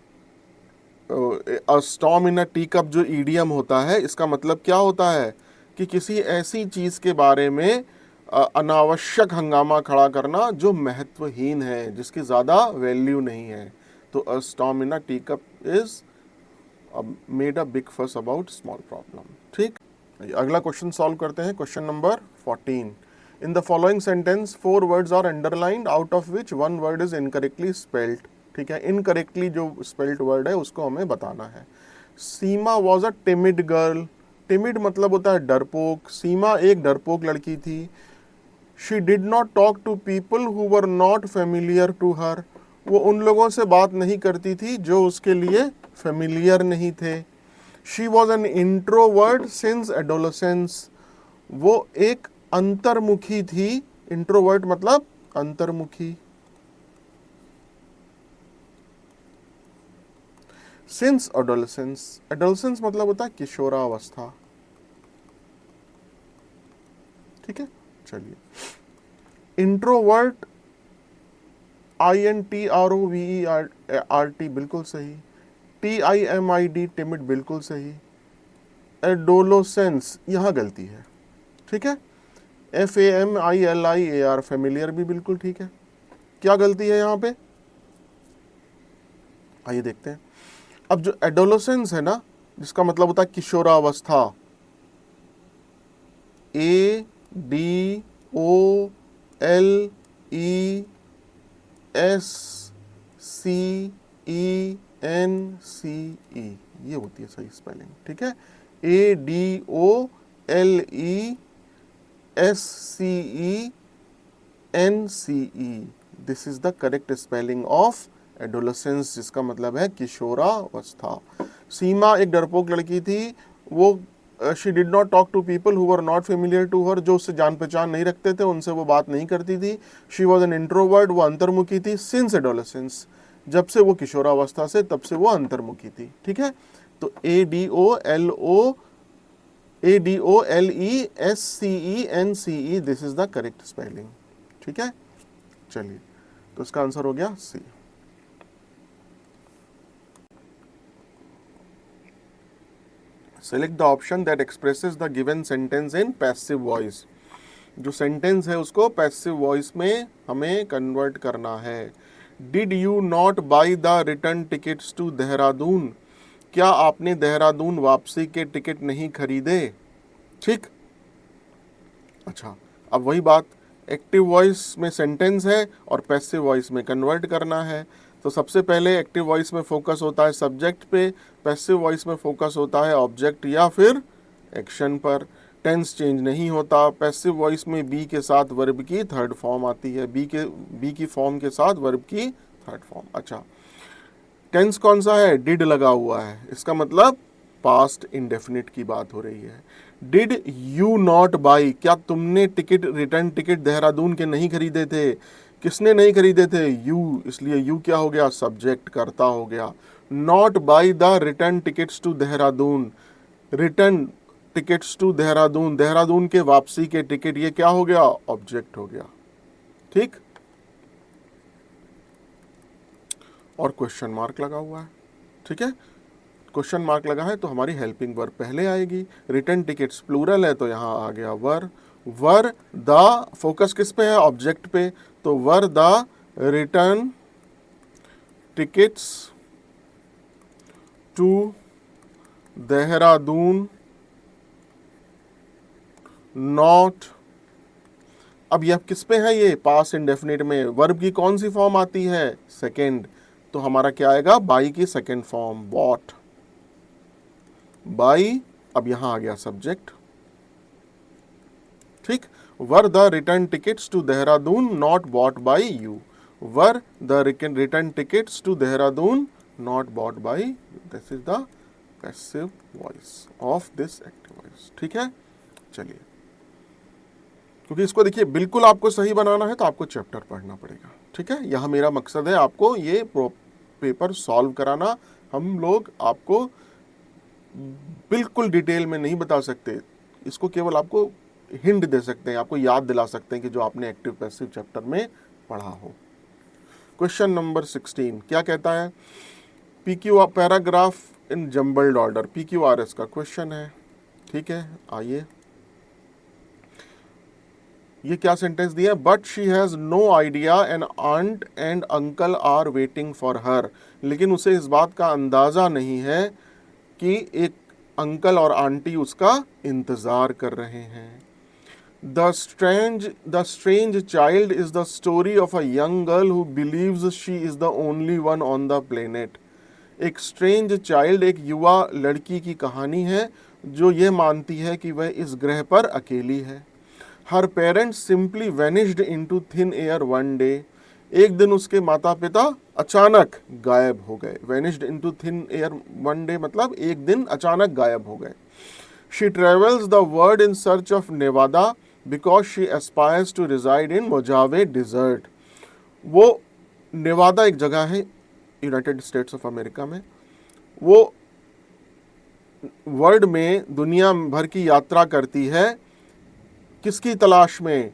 storm in a tea cup जो ईडियम होता है, इसका मतलब क्या होता है कि किसी ऐसी चीज के बारे में अनावश्यक हंगामा खड़ा करना जो महत्वहीन है, जिसकी ज्यादा वैल्यू नहीं है। तो a storm in a tea cup is made a big fuss about small problem. ठीक, अगला क्वेश्चन सॉल्व करते हैं। Question number 14। In the following sentence 4 words are underlined out of which 1 word is incorrectly spelled. ठीक है, इनकरेक्टली जो स्पेल्ड वर्ड है उसको हमें बताना है। Seema was a timid girl, timid मतलब होता है डरपोक। सीमा एक डरपोक लड़की थी। She did not talk to people who were not familiar to her, वो उन लोगों से बात नहीं करती थी जो उसके लिए फेमिलियर नहीं थे। She was an introvert since adolescence, वो एक अंतर्मुखी थी। इंट्रोवर्ट मतलब अंतर्मुखी। सिंस एडोलेसेंस, एडोलेसेंस मतलब होता है किशोरावस्था। ठीक है, चलिए इंट्रोवर्ट INTROVERT बिल्कुल सही। TIMID टिमिड बिल्कुल सही। एडोलोसेंस यहाँ गलती है। ठीक है, FAMILIAR फेमिलियर भी बिल्कुल ठीक है। क्या गलती है यहाँ पे, आइए देखते हैं। अब जो एडोलोसेंस है ना, जिसका मतलब होता है किशोरावस्था, ADOLESCENCE, ये होती है सही स्पेलिंग। ठीक है, ADOLESCENCE, this is the correct spelling of adolescence, जिसका मतलब है किशोरावस्था। सीमा एक डरपोक लड़की थी। वो she did not talk to people who were not familiar to her, जो उससे जान पहचान नहीं रखते थे, उनसे वो बात नहीं करती थी। शी वॉज एन इंट्रोवर्ट, वो अंतर्मुखी थी। सिंस एडोलेसेंस, जब से वो किशोरावस्था से, तब से वो अंतर्मुखी थी। ठीक है, तो ADOLESCENCE, this is the correct spelling. ठीक है, चलिए तो इसका आंसर हो गया C. Select the option that expresses the given sentence in passive voice, जो सेंटेंस है उसको पैसिव वॉइस में हमें कन्वर्ट करना है। Did you not by the return tickets to Dehradun, क्या आपने देहरादून वापसी के टिकट नहीं खरीदे। ठीक, अच्छा अब वही बात, एक्टिव वॉइस में सेंटेंस है और पैसिव वॉइस में कन्वर्ट करना है। तो सबसे पहले एक्टिव वॉइस में फोकस होता है सब्जेक्ट पे, पैसिव वॉइस में फोकस होता है ऑब्जेक्ट या फिर एक्शन पर। टेंस चेंज नहीं होता। पैसिव वॉइस में बी के साथ वर्ब की थर्ड फॉर्म आती है, बी की फॉर्म के साथ वर्ब की थर्ड फॉर्म। अच्छा, टेंस कौन सा है, डिड लगा हुआ है, इसका मतलब पास्ट इंडेफिनिट की बात हो रही है। डिड यू नॉट बाई, क्या तुमने टिकट, रिटर्न टिकट देहरादून के नहीं खरीदे थे। किसने नहीं खरीदे थे, यू, इसलिए यू क्या हो गया, सब्जेक्ट कर्ता हो गया। Not by the return tickets to Dehradun, return tickets to Dehradun, Dehradun के वापसी के टिकट, ये क्या हो गया, ऑब्जेक्ट हो गया। ठीक, और क्वेश्चन मार्क लगा हुआ है, ठीक है। क्वेश्चन मार्क लगा है तो हमारी हेल्पिंग वर्ब पहले आएगी। रिटर्न टिकट्स प्लूरल है तो यहाँ आ गया वर। वर द, फोकस किस पे है, ऑब्जेक्ट पे, तो were the return tickets to Dehradun not, अब यह किस पे है, ये पास इंडेफिनिट में, वर्ब की कौन सी फॉर्म आती है, सेकेंड, तो हमारा क्या आएगा, बाई की सेकेंड फॉर्म बॉट, बाई, अब यहां आ गया सब्जेक्ट, ठीक। Were the return tickets to Dehradun not bought by you, were the return tickets to Dehradun not bought by you, this is the passive voice of this active voice, ठीक है। चलिए, क्योंकि इसको देखिए बिल्कुल आपको सही बनाना है तो आपको चैप्टर पढ़ना पड़ेगा, ठीक है। यह मेरा मकसद है, आपको ये पेपर सॉल्व कराना। हम लोग आपको बिल्कुल डिटेल में नहीं बता सकते, इसको केवल आपको हिंट दे सकते हैं, आपको याद दिला सकते हैं कि जो आपने एक्टिव पैसिव चैप्टर में पढ़ा हो। क्वेश्चन नंबर 16 क्या कहता है, PQ paragraph in jumbled order, PQRS का क्वेश्चन है, ठीक है। आइए, ये क्या सेंटेंस दिया, but she has no idea an aunt and uncle are waiting for her, लेकिन उसे इस बात का अंदाजा नहीं है कि एक अंकल और आंटी उसका इंतजार कर रहे हैं। The strange child is the story of a young girl who believes she is the only one on the planet. एक स्ट्रेंज चाइल्ड, एक युवा लड़की की कहानी है जो ये मानती है कि वह इस ग्रह पर अकेली है। Her parents simply vanished into thin air one day, एक दिन उसके माता पिता अचानक गायब हो गए। Vanished into thin air one day मतलब एक दिन अचानक गायब हो गए। She travels the world in search of Nevada because she aspires to reside in Mojave desert. वो नेवादा एक जगह है यूनाइटेड स्टेट्स ऑफ अमेरिका में, वो वर्ल्ड में दुनिया भर की यात्रा करती है, किसकी तलाश में,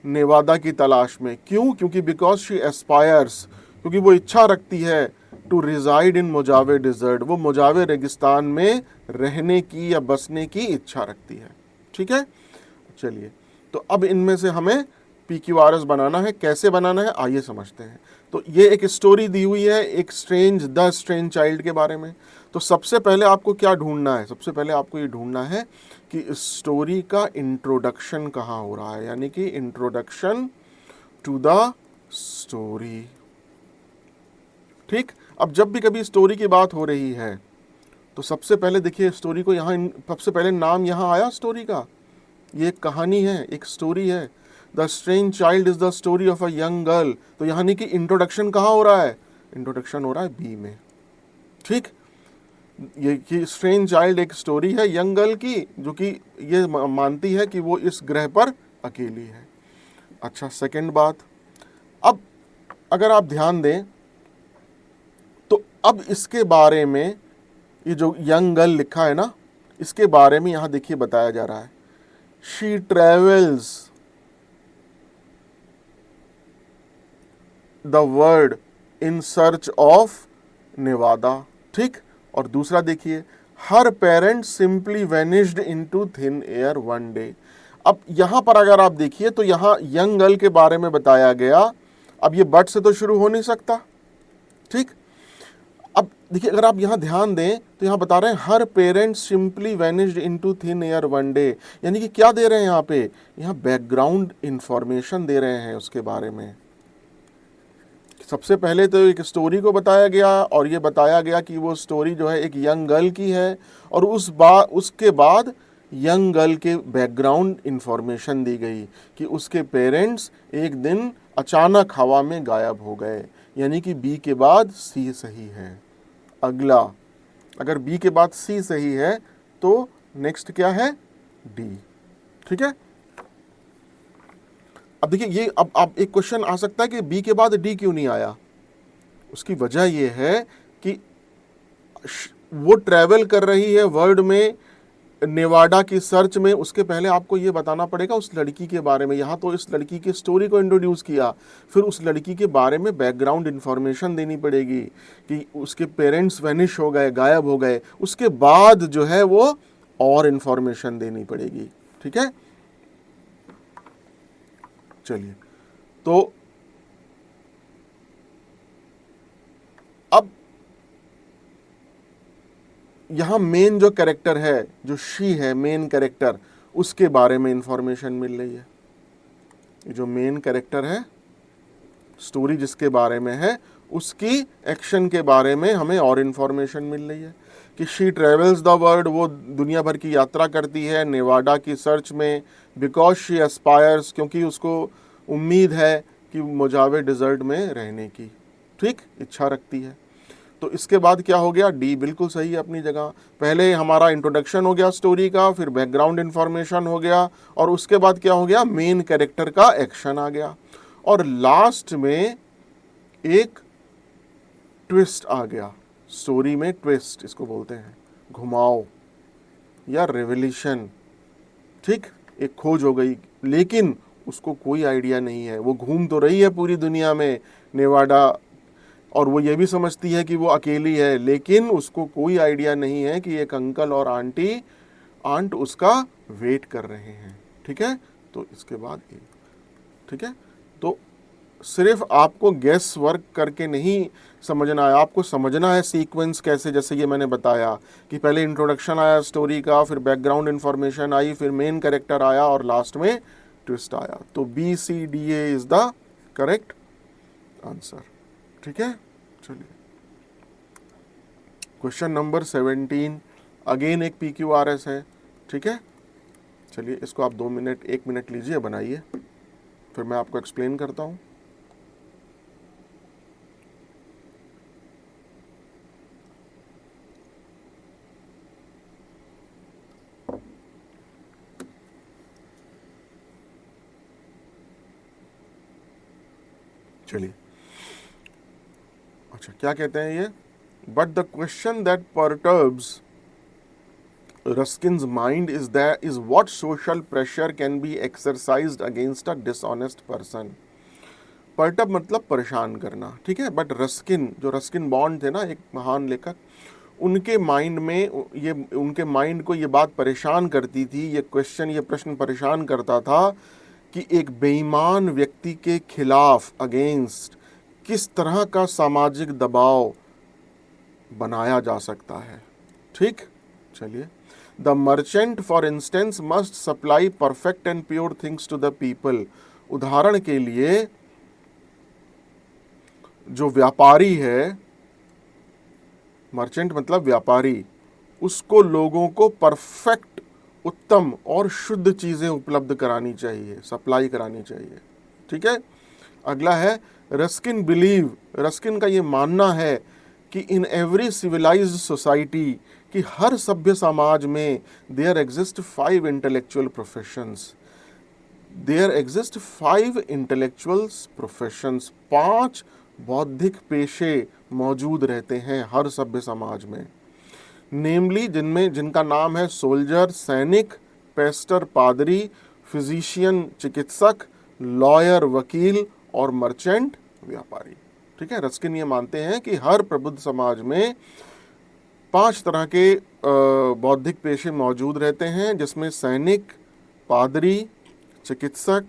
नेवादा की तलाश में। क्यों, क्योंकि बिकॉज शी एस्पायर्स, क्योंकि वो इच्छा रखती है, to reside in Mojave desert, वो मोजावे रेगिस्तान में रहने की या बसने की इच्छा रखती है, ठीक है। चलिए, तो अब इनमें से हमें PQRS बनाना है, कैसे बनाना है आइए समझते हैं। तो ये एक स्टोरी दी हुई है एक द स्ट्रेंज चाइल्ड के बारे में। तो सबसे पहले आपको क्या ढूंढना है, सबसे पहले आपको ये ढूंढना है कि इस स्टोरी का इंट्रोडक्शन कहाँ हो रहा है, यानी कि इंट्रोडक्शन टू द स्टोरी, ठीक। अब जब भी कभी स्टोरी की बात हो रही है तो सबसे पहले देखिए स्टोरी को यहाँ, सबसे पहले नाम यहाँ आया स्टोरी का, ये एक कहानी है, एक स्टोरी है। The strange child is the story of a young girl, तो यानी कि इंट्रोडक्शन कहाँ हो रहा है, इंट्रोडक्शन हो रहा है बी में, ठीक। ये स्ट्रेंज चाइल्ड एक स्टोरी है यंग गर्ल की, जो कि ये मानती है कि वो इस ग्रह पर अकेली है। अच्छा, सेकंड बात, अब अगर आप ध्यान दें तो अब इसके बारे में, ये जो यंग गर्ल लिखा है ना, इसके बारे में यहां देखिए बताया जा रहा है, she travels the world in search of Nevada, ठीक। और दूसरा देखिए, her parent simply vanished into thin air one day. अब यहां पर अगर आप देखिए तो यहां यंग गर्ल के बारे में बताया गया, अब ये बट से तो शुरू हो नहीं सकता, ठीक। अब देखिए अगर आप यहां ध्यान दें तो यहां बता रहे हैं her parent simply vanished into thin air one day, यानी कि क्या दे रहे हैं यहाँ पे, यहाँ बैकग्राउंड इंफॉर्मेशन दे रहे हैं उसके बारे में। सबसे पहले तो एक स्टोरी को बताया गया और ये बताया गया कि वो स्टोरी जो है एक यंग गर्ल की है, और उसके बाद यंग गर्ल के बैकग्राउंड इंफॉर्मेशन दी गई कि उसके पेरेंट्स एक दिन अचानक हवा में गायब हो गए, यानी कि बी के बाद सी सही है। अगला, अगर बी के बाद सी सही है तो नेक्स्ट क्या है, डी, ठीक है। अब देखिए ये, अब एक क्वेश्चन आ सकता है कि बी के बाद डी क्यों नहीं आया। उसकी वजह यह है कि वो ट्रैवल कर रही है वर्ल्ड में नेवाडा की सर्च में, उसके पहले आपको ये बताना पड़ेगा उस लड़की के बारे में। यहाँ तो इस लड़की की स्टोरी को इंट्रोड्यूस किया, फिर उस लड़की के बारे में बैकग्राउंड इन्फॉर्मेशन देनी पड़ेगी कि उसके पेरेंट्स वैनिश हो गए, गायब हो गए, उसके बाद जो है वो और इन्फॉर्मेशन देनी पड़ेगी। ठीक है, चलिए, तो अब यहां मेन जो कैरेक्टर है, जो शी है मेन कैरेक्टर, उसके बारे में इंफॉर्मेशन मिल रही है। जो मेन कैरेक्टर है, स्टोरी जिसके बारे में है, उसकी एक्शन के बारे में हमें और इंफॉर्मेशन मिल रही है कि शी ट्रेवल्स द वर्ल्ड, वो दुनिया भर की यात्रा करती है नेवाडा की सर्च में, बिकॉज शी एस्पायर्स, क्योंकि उसको उम्मीद है कि मुजावे डिजर्ट में रहने की, ठीक, इच्छा रखती है। तो इसके बाद क्या हो गया, डी बिल्कुल सही है अपनी जगह। पहले हमारा इंट्रोडक्शन हो गया स्टोरी का, फिर बैकग्राउंड इन्फॉर्मेशन हो गया, और उसके बाद क्या हो गया, मेन कैरेक्टर का एक्शन आ गया, और लास्ट में एक ट्विस्ट आ गया। स्टोरी में ट्विस्ट इसको बोलते हैं, घुमाव या रेवोल्यूशन। ठीक, एक खोज हो गई, लेकिन उसको कोई आइडिया नहीं है, वो घूम तो रही है पूरी दुनिया में नेवाडा, और वो ये भी समझती है कि वो अकेली है, लेकिन उसको कोई आइडिया नहीं है कि एक अंकल और आंट उसका वेट कर रहे हैं। ठीक है, तो इसके बाद ठीक है, तो सिर्फ आपको गेस वर्क करके नहीं समझना है, आपको समझना है सीक्वेंस कैसे, जैसे ये मैंने बताया कि पहले इंट्रोडक्शन आया स्टोरी का, फिर बैकग्राउंड इन्फॉर्मेशन आई, फिर मेन कैरेक्टर आया, और लास्ट में ट्विस्ट आया। तो BCDA is the correct answer. ठीक है, चलिए, क्वेश्चन नंबर 17 अगेन एक PQRS है। ठीक है, चलिए, इसको आप 1 मिनट लीजिए, बनाइए, फिर मैं आपको एक्सप्लेन करता हूं। चलिए, अच्छा, क्या कहते हैं ये, but the question that perturbs Ruskin's mind is what social pressure can be exercised against a dishonest person. परटब मतलब परेशान करना, ठीक है, बट रस्किन, जो रस्किन बॉन्ड थे ना, एक महान लेखक, उनके माइंड में उनके माइंड को ये बात परेशान करती थी, ये क्वेश्चन, ये प्रश्न परेशान करता था कि एक बेईमान व्यक्ति के खिलाफ, अगेंस्ट, किस तरह का सामाजिक दबाव बनाया जा सकता है। ठीक, चलिए, the merchant for instance must supply perfect and pure things to the people. उदाहरण के लिए, जो व्यापारी है, मर्चेंट मतलब व्यापारी, उसको लोगों को परफेक्ट, उत्तम और शुद्ध चीजें उपलब्ध करानी चाहिए, सप्लाई करानी चाहिए। ठीक है, अगला है रस्किन बिलीव, रस्किन का ये मानना है कि इन एवरी सिविलाइज्ड सोसाइटी, कि हर सभ्य समाज में there exist 5 intellectual professions, there exist 5 intellectuals professions, 5 बौद्धिक पेशे मौजूद रहते हैं हर सभ्य समाज में, नेमली जिनका नाम है सोल्जर सैनिक, पेस्टर पादरी, फिजिशियन चिकित्सक, लॉयर वकील, और मर्चेंट व्यापारी। ठीक है, रस्किन ये मानते हैं कि हर प्रबुद्ध समाज में 5 तरह के बौद्धिक पेशे मौजूद रहते हैं, जिसमें सैनिक, पादरी, चिकित्सक,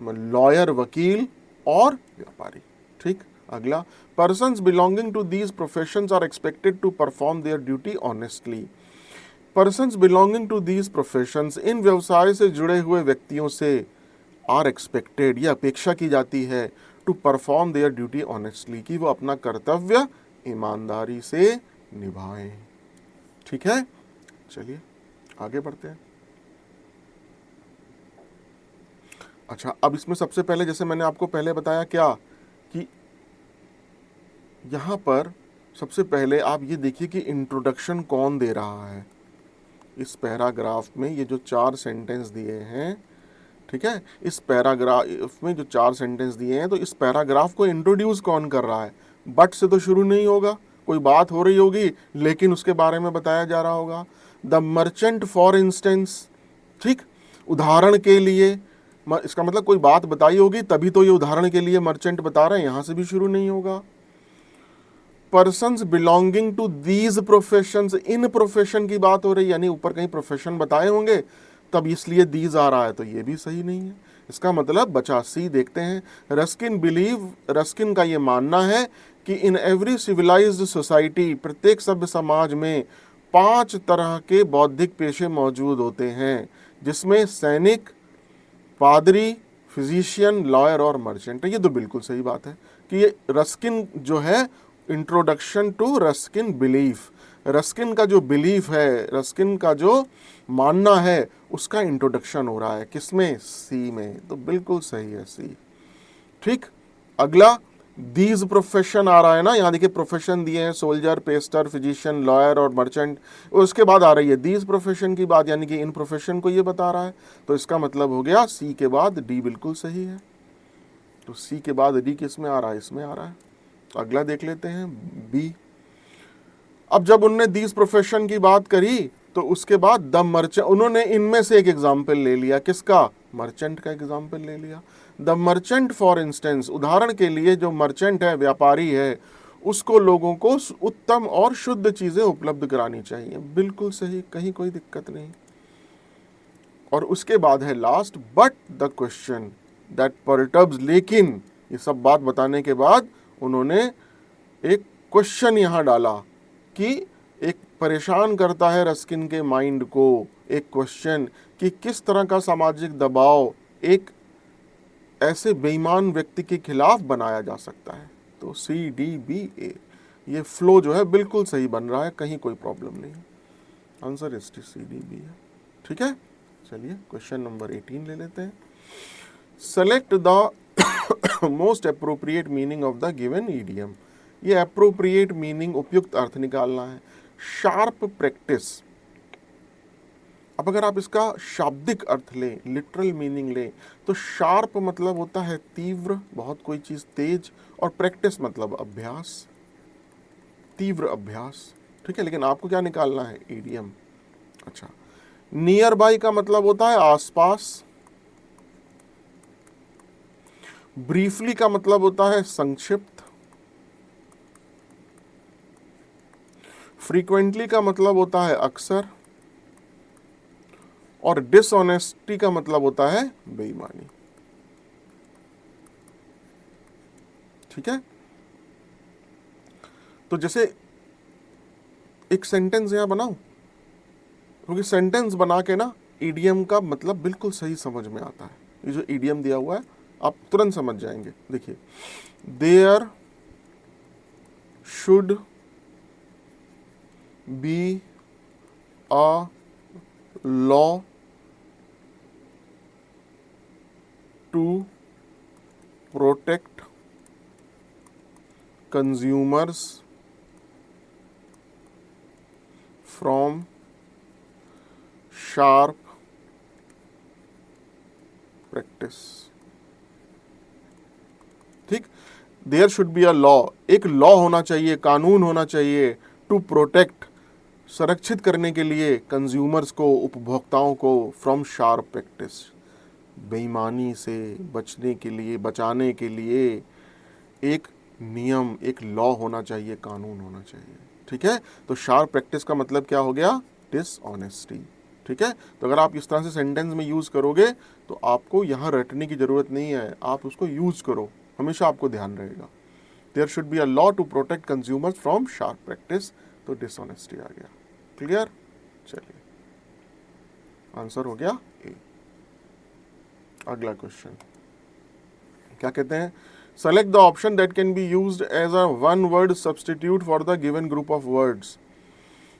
लॉयर वकील और व्यापारी। ठीक, अगला, persons belonging to these professions are expected to perform their duty honestly. Persons belonging to these professions, इन व्यवसाय से जुड़े हुए व्यक्तियों से, आर एक्सपेक्टेड, यह अपेक्षा की जाती है, to perform their duty honestly, कि वो अपना कर्तव्य ईमानदारी से निभाएं। ठीक है, चलिए आगे बढ़ते हैं। अच्छा, अब इसमें सबसे पहले, जैसे मैंने आपको पहले बताया क्या, कि यहां पर सबसे पहले आप ये देखिए कि इंट्रोडक्शन कौन दे रहा है। इस पैराग्राफ में ये जो 4 सेंटेंस दिए हैं, ठीक है, इस पैराग्राफ में जो 4 सेंटेंस दिए हैं, तो इस पैराग्राफ को इंट्रोड्यूस कौन कर रहा है। बट से तो शुरू नहीं होगा, कोई बात हो रही होगी, लेकिन उसके बारे में बताया जा रहा होगा। द मर्चेंट फॉर इंस्टेंस, ठीक, उदाहरण के लिए, इसका मतलब कोई बात बताई होगी तभी तो ये उदाहरण के लिए मर्चेंट बता रहे हैं, यहां से भी शुरू नहीं होगा। Persons belonging to these professions, इन प्रोफेशन की बात हो रही है, यानी ऊपर कहीं प्रोफेशन बताए होंगे तब इसलिए दीज आ रहा है, तो ये भी सही नहीं है। इसका मतलब बचा सी। देखते हैं, रस्किन का ये मानना है कि इन एवरी सिविलाइज्ड सोसाइटी, प्रत्येक सभ्य समाज में 5 तरह के बौद्धिक पेशे मौजूद होते हैं, जिसमें सैनिक, पादरी, फिजिशियन, लॉयर और मर्चेंट। ये तो बिल्कुल सही बात है कि ये रस्किन जो है, introduction to Ruskin belief, Ruskin का जो बिलीफ है, रस्किन का जो मानना है, उसका इंट्रोडक्शन हो रहा है किसमें, सी में। तो बिल्कुल सही है सी। ठीक, अगला दीज प्रोफेशन आ रहा है ना, यहाँ देखिए प्रोफेशन दिए हैं, सोल्जर, पेस्टर, फिजिशियन, लॉयर और मर्चेंट। उसके बाद आ रही है दीज प्रोफेशन की बात, यानी कि इन प्रोफेशन को ये बता रहा है। तो इसका मतलब हो गया सी के बाद डी बिल्कुल सही है। तो सी के बाद डी किस में आ रहा है, इसमें आ रहा है। तो अगला देख लेते हैं बी। अब जब उनने दीज प्रोफेशन की बात करी तो उसके बाद द मर्चेंट, उन्होंने इनमें से एक एग्जाम्पल ले लिया, किसका, मर्चेंट का एग्जाम्पल ले लिया। द मर्चेंट फॉर इंस्टेंस, उदाहरण के लिए जो मर्चेंट है, व्यापारी है, उसको लोगों को उत्तम और शुद्ध चीजें उपलब्ध करानी चाहिए। बिल्कुल सही, कहीं कोई दिक्कत नहीं। और उसके बाद है last, but the question that perturbs, लेकिन ये सब बात बताने के बाद उन्होंने एक क्वेश्चन यहां डाला कि एक परेशान करता है रस्किन के माइंड को एक क्वेश्चन कि किस तरह का सामाजिक दबाव एक ऐसे बेईमान व्यक्ति के खिलाफ बनाया जा सकता है। तो सी डी बी ए, ये फ्लो जो है बिल्कुल सही बन रहा है, कहीं कोई प्रॉब्लम नहीं है। आंसर इस सी डी बी है। ठीक है, चलिए क्वेश्चन नंबर 18 ले लेते हैं। Select the most appropriate meaning of the given idiom. ये अप्रोप्रिएट मीनिंग, उपयुक्त अर्थ निकालना है। शार्प प्रैक्टिस, अब अगर आप इसका शाब्दिक अर्थ लें, लिटरल मीनिंग लें, तो शार्प मतलब होता है तीव्र, बहुत कोई चीज तेज, और प्रैक्टिस मतलब अभ्यास, तीव्र अभ्यास। ठीक है, लेकिन आपको क्या निकालना है, ईडियम। अच्छा, नियर बाई का मतलब होता है आसपास, ब्रीफली का मतलब होता है संक्षिप्त, फ्रीक्वेंटली का मतलब होता है अक्सर, और डिसऑनेस्टी का मतलब होता है बेईमानी। ठीक है, तो जैसे एक सेंटेंस यहां बनाऊं, क्योंकि सेंटेंस बना के ना ईडियम का मतलब बिल्कुल सही समझ में आता है। ये जो ईडियम दिया हुआ है आप तुरंत समझ जाएंगे। देखिए, there should be a law to protect consumers from sharp practice. ठीक, there should be a law, एक लॉ होना चाहिए, कानून होना चाहिए, टू प्रोटेक्ट, संरक्षित करने के लिए, कंज्यूमर्स को, उपभोक्ताओं को, फ्रॉम शार्प प्रैक्टिस, बेईमानी से बचने के लिए, बचाने के लिए एक नियम, एक लॉ होना चाहिए, कानून होना चाहिए। ठीक है, तो शार्प प्रैक्टिस का मतलब क्या हो गया, डिसऑनेस्टी। ठीक है, तो अगर आप इस तरह से सेंटेंस में यूज करोगे तो आपको यहां रटने की जरूरत नहीं है, आप उसको यूज करो, हमेशा आपको ध्यान रहेगा। There should be a law to protect consumers from sharp practice, तो डिसऑनेस्टी आ गया। क्लियर, चलिए आंसर हो गया ए। अगला क्वेश्चन क्या कहते हैं, select the option that can be used as a one word substitute for the given group of words.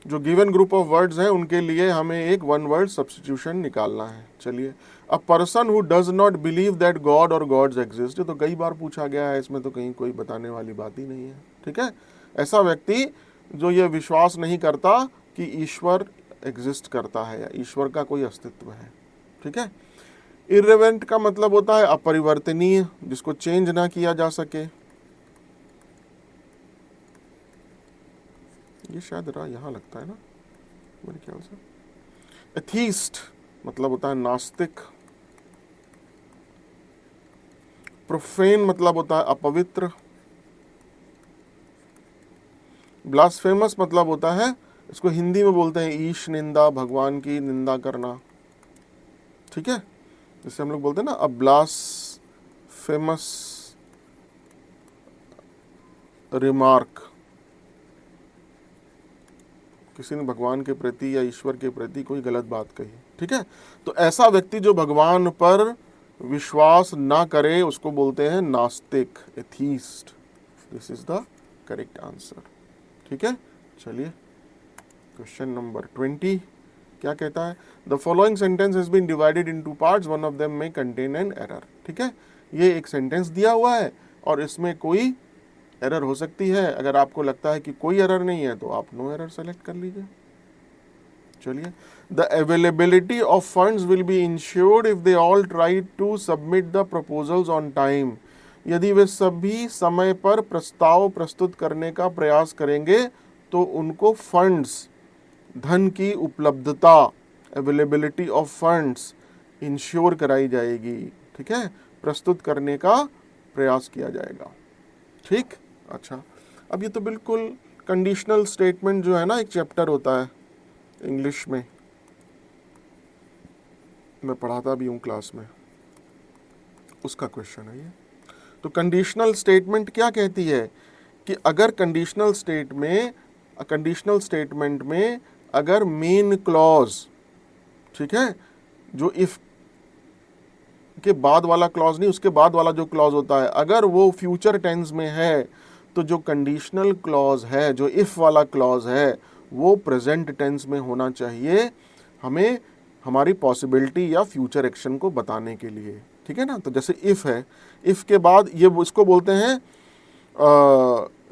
जो गिवन ग्रुप ऑफ वर्ड्स हैं उनके लिए हमें एक वन वर्ड सब्स्टिट्यूशन निकालना है। चलिए, a person who does not believe that God और गॉड्स एग्जिस्ट, तो कई बार पूछा गया है, इसमें तो कहीं कोई बताने वाली बात ही नहीं है। ठीक है, ऐसा व्यक्ति जो ये विश्वास नहीं करता कि ईश्वर एग्जिस्ट करता है या ईश्वर का कोई अस्तित्व है। ठीक है, इर्रेलेवेंट का मतलब होता है अपरिवर्तनीय, जिसको चेंज ना किया जा सके। ये शायद रहा यहाँ लगता है ना मेरे ख्याल से। एथीस्ट मतलब होता है नास्तिक, प्रोफेन मतलब होता है अपवित्र, ब्लास्फेमस मतलब होता है, इसको हिंदी में बोलते हैं ईश निंदा, भगवान की निंदा करना, ठीक है, जिसे हम लोग बोलते हैं ना अ ब्लास्फेमस रिमार्क, किसी ने भगवान के प्रति या ईश्वर के प्रति कोई गलत बात कही, ठीक है। तो ऐसा व्यक्ति जो भगवान पर विश्वास ना करे उसको बोलते हैं नास्तिक, atheist. This is the correct answer, ठीक है। चलिए क्वेश्चन नंबर 20 क्या कहता है, the following sentence has been divided into parts, one of them में कंटेन एन एरर, ठीक है। ये एक सेंटेंस दिया हुआ है और इसमें कोई एरर हो सकती है। अगर आपको लगता है कि कोई एरर नहीं है तो आप नो एरर सेलेक्ट कर लीजिए। चलिए, the availability of funds will be insured if they all try to submit the proposals on time, यदि वे सभी समय पर प्रस्ताव प्रस्तुत करने का प्रयास करेंगे तो उनको फंड्स, धन की उपलब्धता, अवेलेबिलिटी ऑफ फंड्स इंश्योर कराई जाएगी, ठीक है, प्रस्तुत करने का प्रयास किया जाएगा, ठीक। अच्छा, अब ये तो बिल्कुल कंडीशनल स्टेटमेंट जो है ना, एक चैप्टर होता है इंग्लिश में, मैं पढ़ाता भी हूँ क्लास में, उसका क्वेश्चन है ये। तो कंडीशनल स्टेटमेंट क्या कहती है कि अगर कंडीशनल स्टेटमेंट में अगर मेन क्लॉज, ठीक है, जो इफ के बाद वाला क्लॉज नहीं, उसके बाद वाला जो क्लॉज होता है, अगर वो फ्यूचर टेंस में है तो जो कंडीशनल क्लॉज है, जो इफ वाला क्लॉज है, वो प्रेजेंट टेंस में होना चाहिए, हमें हमारी पॉसिबिलिटी या फ्यूचर एक्शन को बताने के लिए, ठीक है ना। तो जैसे इफ है, इफ के बाद ये इसको बोलते हैं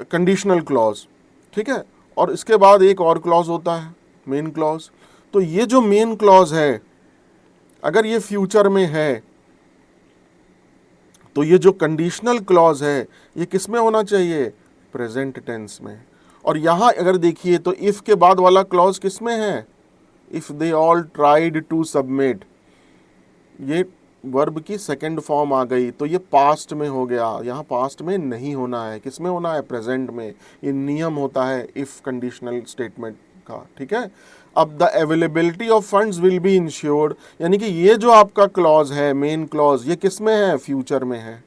कंडीशनल क्लॉज, ठीक है, और इसके बाद एक और क्लॉज होता है मेन क्लॉज। तो ये जो मेन क्लॉज है अगर ये फ्यूचर में है तो ये जो कंडीशनल क्लॉज है ये किस में होना चाहिए, प्रेजेंट टेंस में। और यहां अगर देखिए तो इफ के बाद वाला क्लॉज किस में है, if they all tried to submit, ये वर्ब की सेकंड फॉर्म आ गई तो ये पास्ट में हो गया, यहाँ पास्ट में नहीं होना है, किस में होना है, प्रेजेंट में। ये नियम होता है इफ कंडीशनल स्टेटमेंट का, ठीक है। अब the availability of funds will be insured, यानी कि ये जो आपका क्लॉज है मेन क्लॉज, ये किस में है, फ्यूचर में है।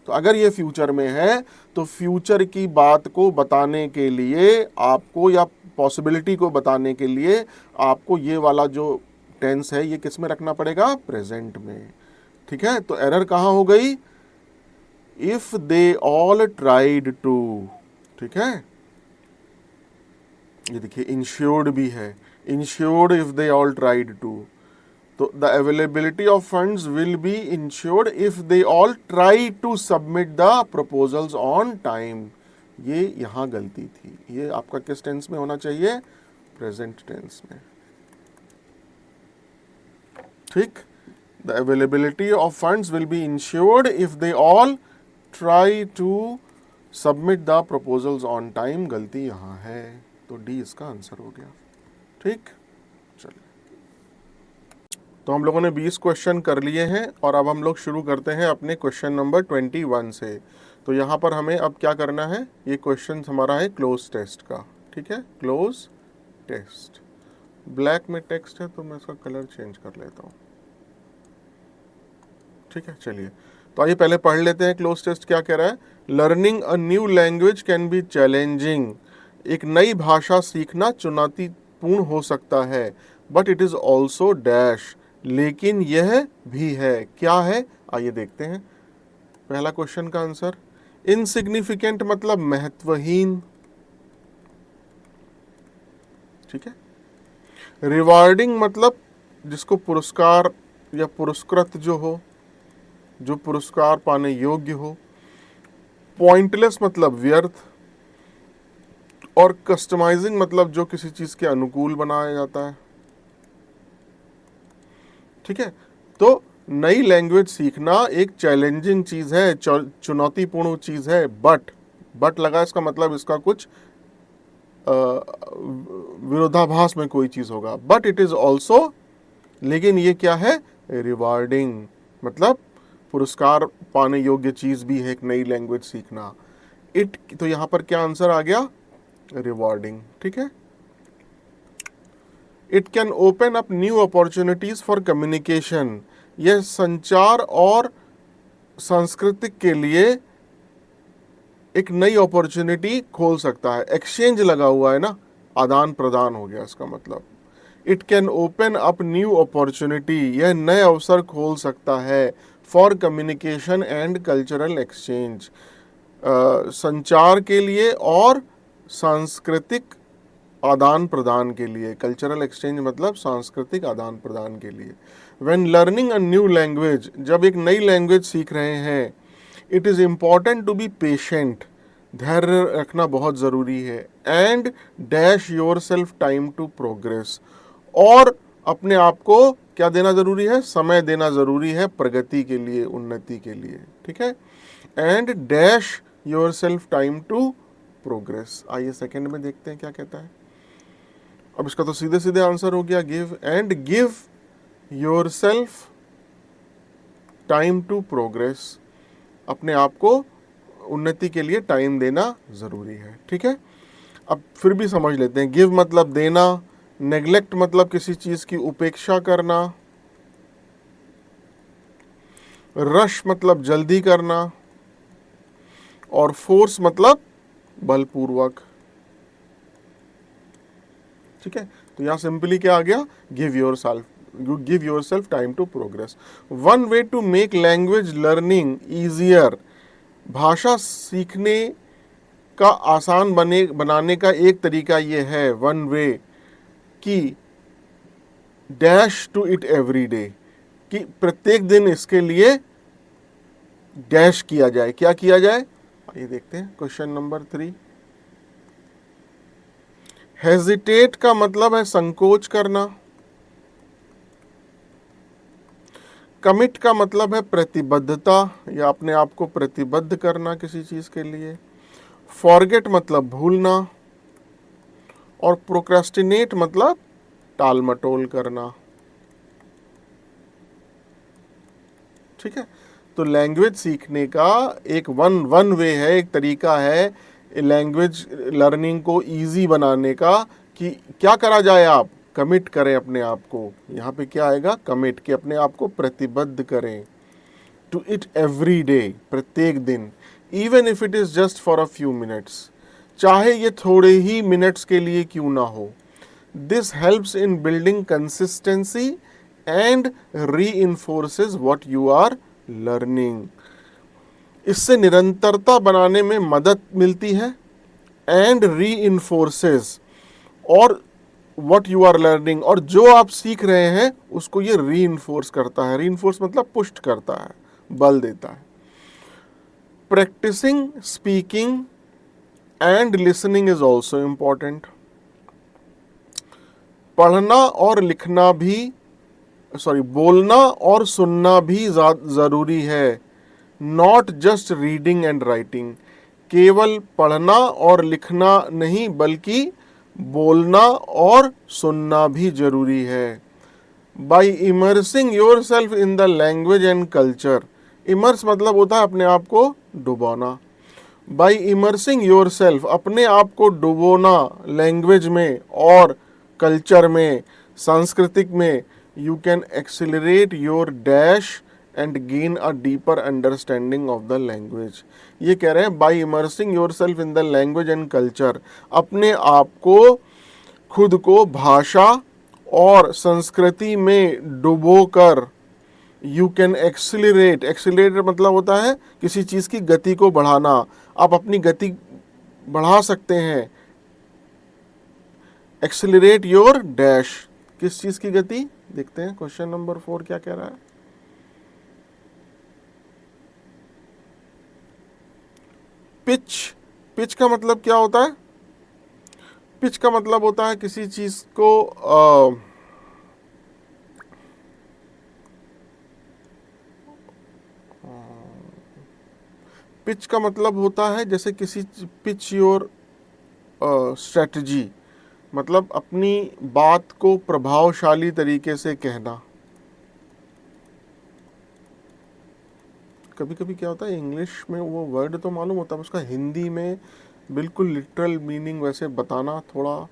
तो अगर ये फ्यूचर में है तो फ्यूचर की बात को बताने के लिए आपको, या पॉसिबिलिटी को बताने के लिए आपको ये वाला जो टेंस है ये किस में रखना पड़ेगा, प्रेजेंट में, ठीक है। तो एरर कहां हो गई, if they all tried to, ठीक है। ये देखिए इंश्योर्ड भी है, insured if they all tried to, तो the availability of funds will be insured if they all try to submit the proposals on time. ये यहां गलती थी, ये आपका किस टेंस में होना चाहिए, प्रेजेंट टेंस में, ठीक। The availability of funds will be insured if they all try to submit the proposals on time, गलती यहां है, तो डी इसका आंसर हो गया, ठीक। चलिए, तो हम लोगों ने 20 क्वेश्चन कर लिए हैं और अब हम लोग शुरू करते हैं अपने क्वेश्चन नंबर 21 से। तो यहाँ पर हमें अब क्या करना है, ये क्वेश्चन हमारा है क्लोज टेस्ट का, ठीक है, क्लोज टेस्ट। ब्लैक में टेक्स्ट है तो मैं इसका कलर चेंज कर लेता हूँ, ठीक है। चलिए, तो आइए पहले पढ़ लेते हैं क्लोज टेस्ट क्या कह रहा है। Learning a new language can be challenging, एक नई भाषा सीखना चुनौतीपूर्ण हो सकता है, but it is also dash, लेकिन यह भी है, क्या है, आइए देखते हैं। पहला क्वेश्चन का आंसर, इनसिग्निफिकेंट मतलब महत्वहीन, ठीक है। रिवार्डिंग मतलब जिसको पुरस्कार या पुरस्कृत जो हो, जो पुरस्कार पाने योग्य हो। पॉइंटलेस मतलब व्यर्थ, और कस्टमाइजिंग मतलब जो किसी चीज के अनुकूल बनाया जाता है, ठीक है। तो नई लैंग्वेज सीखना एक चैलेंजिंग चीज है, चुनौतीपूर्ण चीज है, बट लगा इसका मतलब इसका कुछ विरोधाभास में कोई चीज होगा, बट इट इज ऑल्सो लेकिन ये क्या है, रिवार्डिंग, मतलब पुरस्कार पाने योग्य चीज भी है एक नई लैंग्वेज सीखना। इट, तो यहां पर क्या आंसर आ गया, रिवार्डिंग। ठीक है, it can open up new opportunities for communication, यह संचार और सांस्कृतिक के लिए एक नई अपॉर्चुनिटी खोल सकता है। एक्सचेंज लगा हुआ है ना, आदान प्रदान हो गया इसका मतलब। It can open up new opportunity, यह नए अवसर खोल सकता है for communication and cultural exchange, संचार के लिए और सांस्कृतिक आदान प्रदान के लिए। कल्चरल एक्सचेंज मतलब सांस्कृतिक आदान प्रदान के लिए। When learning a new language, जब एक नई लैंग्वेज सीख रहे हैं, it is important to be patient, धैर्य रखना बहुत ज़रूरी है। And dash yourself time to progress, और अपने आप को क्या देना ज़रूरी है, समय देना ज़रूरी है प्रगति के लिए, उन्नति के लिए। ठीक है, and dash yourself time to progress. आइए सेकंड में देखते हैं क्या कहता है। अब इसका तो सीधे सीधे आंसर हो गया give, and give yourself time to progress, अपने आप को उन्नति के लिए टाइम देना जरूरी है। ठीक है, अब फिर भी समझ लेते हैं। गिव मतलब देना, नेग्लेक्ट मतलब किसी चीज की उपेक्षा करना, रश मतलब जल्दी करना, और फोर्स मतलब बलपूर्वक। ठीक है, तो यहां सिंपली क्या आ गया, give yourself time to progress. One way to make language learning easier, भाषा सीखने का आसान बनाने का एक तरीका ये है, वन वे, कि dash to it every day, कि प्रत्येक दिन इसके लिए डैश किया जाए। क्या किया जाए, ये देखते हैं क्वेश्चन नंबर 3। हेजिटेट का मतलब है संकोच करना, कमिट का मतलब है प्रतिबद्धता या अपने आप को प्रतिबद्ध करना किसी चीज के लिए, फॉरगेट मतलब भूलना, और प्रोक्रेस्टिनेट मतलब टाल मटोल करना। ठीक है, तो लैंग्वेज सीखने का एक वन वे है, एक तरीका है लैंग्वेज लर्निंग को इजी बनाने का, कि क्या करा जाए, आप कमिट करें अपने आप को। यहाँ पे क्या आएगा, कमिट, कि अपने आप को प्रतिबद्ध करें। टू इट एवरी डे, प्रत्येक दिन, even if it is just for a few minutes, चाहे ये थोड़े ही मिनट्स के लिए क्यों ना हो। This helps in building consistency and reinforces what you are learning, इससे निरंतरता बनाने में मदद मिलती है, एंड रीइंफोर्सेस, और व्हाट यू आर लर्निंग, और जो आप सीख रहे हैं उसको ये रीइंफोर्स करता है। रीइंफोर्स मतलब पुष्ट करता है, बल देता है। Practising speaking and listening is also important, पढ़ना और लिखना भी, बोलना और सुनना भी जरूरी है। Not just reading and writing, केवल पढ़ना और लिखना नहीं बल्कि बोलना और सुनना भी जरूरी है। By immersing your self in the language and culture, immerse मतलब होता है अपने आप को डुबोना। बाई इमर्सिंग योर सेल्फ, अपने आप को डुबोना लैंग्वेज में और कल्चर में, सांस्कृतिक में, you can accelerate your dash and gain a deeper understanding of the language. ये कह रहे हैं by immersing your self in the language and culture, अपने आप को, खुद को भाषा और संस्कृति में डुबोकर, यू कैन एक्सिलरेट, एक्सिलरेट मतलब होता है किसी चीज की गति को बढ़ाना, आप अपनी गति बढ़ा सकते हैं। एक्सिलरेट योर डैश, किस चीज की गति, देखते हैं क्वेश्चन नंबर 4 क्या कह रहा है। पिच, पिच का मतलब क्या होता है, पिच का मतलब होता है किसी चीज को पिच का मतलब होता है जैसे किसी, पिच योर स्ट्रेटजी, मतलब अपनी बात को प्रभावशाली तरीके से कहना। कभी कभी क्या होता है, इंग्लिश में वो वर्ड तो मालूम होता है, उसका हिंदी में बिल्कुल लिटरल मीनिंग वैसे बताना थोड़ा।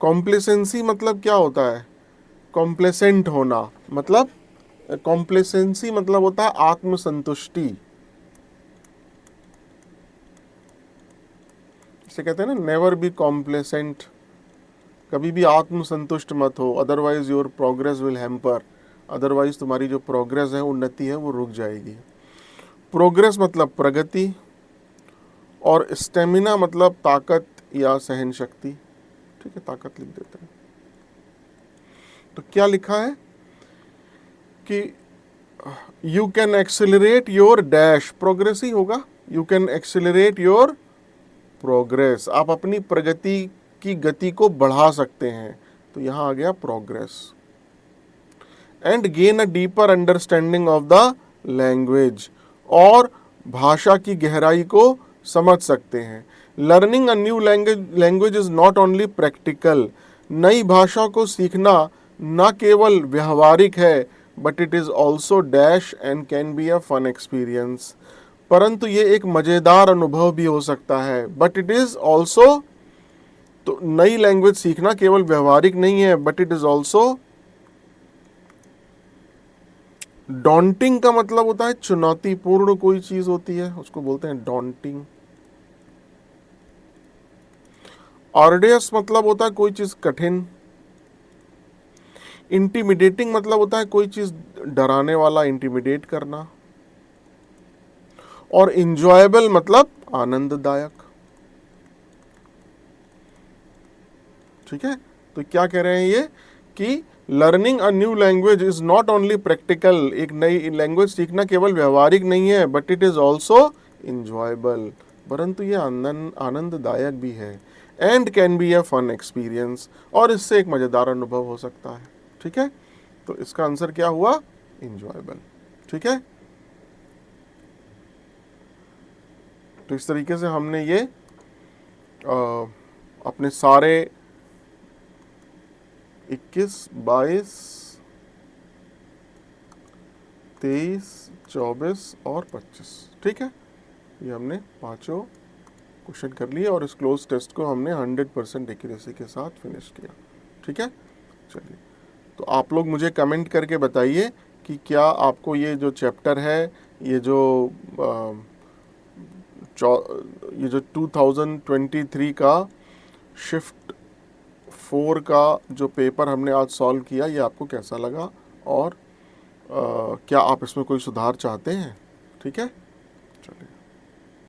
कॉम्प्लेसेंसी मतलब क्या होता है? कॉम्प्लेसेंट होना मतलब, कॉम्प्लेसेंसी मतलब होता है आत्मसंतुष्टि। इसे कहते हैं ना, नेवर बी कॉम्प्लेसेंट, कभी भी आत्मसंतुष्ट मत हो, otherwise your progress will hamper, otherwise तुम्हारी जो प्रोग्रेस है, उन्नति है, वो रुक जाएगी। प्रोग्रेस मतलब प्रगति, और स्टेमिना मतलब ताकत या सहन शक्ति। ठीक है, ताकत लिख देते हैं। तो क्या लिखा है कि you can accelerate your dash, progress ही होगा, you can accelerate your progress, आप अपनी प्रगति की गति को बढ़ा सकते हैं, तो यहां आ गया progress. And gain a deeper understanding of the language, और भाषा की गहराई को समझ सकते हैं। Learning a new language is not only practical, नई भाषा को सीखना न केवल व्यवहारिक है, but it is also dash and can be a fun experience, परंतु ये एक मजेदार अनुभव भी हो सकता है। बट इट इज ऑल्सो, तो नई लैंग्वेज सीखना केवल व्यवहारिक नहीं है, but it is also daunting, का मतलब होता है चुनौतीपूर्ण कोई चीज होती है, उसको बोलते हैं डॉन्टिंग। ऑर्डियस मतलब होता है कोई चीज कठिन। इंटिमिडेटिंग मतलब होता है कोई चीज डराने वाला, इंटिमिडेट करना। और इंजॉयबल मतलब आनंददायक। ठीक है, तो क्या कह रहे हैं ये कि learning a new language is not only practical, एक नई लैंग्वेज सीखना केवल व्यवहारिक नहीं है, but it is also enjoyable, परंतु ये आनंददायक भी है। And can be a fun experience, और इससे एक मजेदार अनुभव हो सकता है। ठीक है, तो इसका आंसर क्या हुआ? इंजॉयबल। ठीक है, तो इस तरीके से हमने ये अपने सारे 21, 22, 23, 24 और 25, ठीक है, ये हमने पांचों क्वेश्चन कर लिए, और इस क्लोज टेस्ट को हमने 100% एक्यूरेसी के साथ फिनिश किया। ठीक है, चलिए, तो आप लोग मुझे कमेंट करके बताइए कि क्या आपको ये जो चैप्टर है, ये जो ये जो 2023 का शिफ्ट 4 का जो पेपर हमने आज सॉल्व किया, ये आपको कैसा लगा, और क्या आप इसमें कोई सुधार चाहते हैं? ठीक है, चलिए।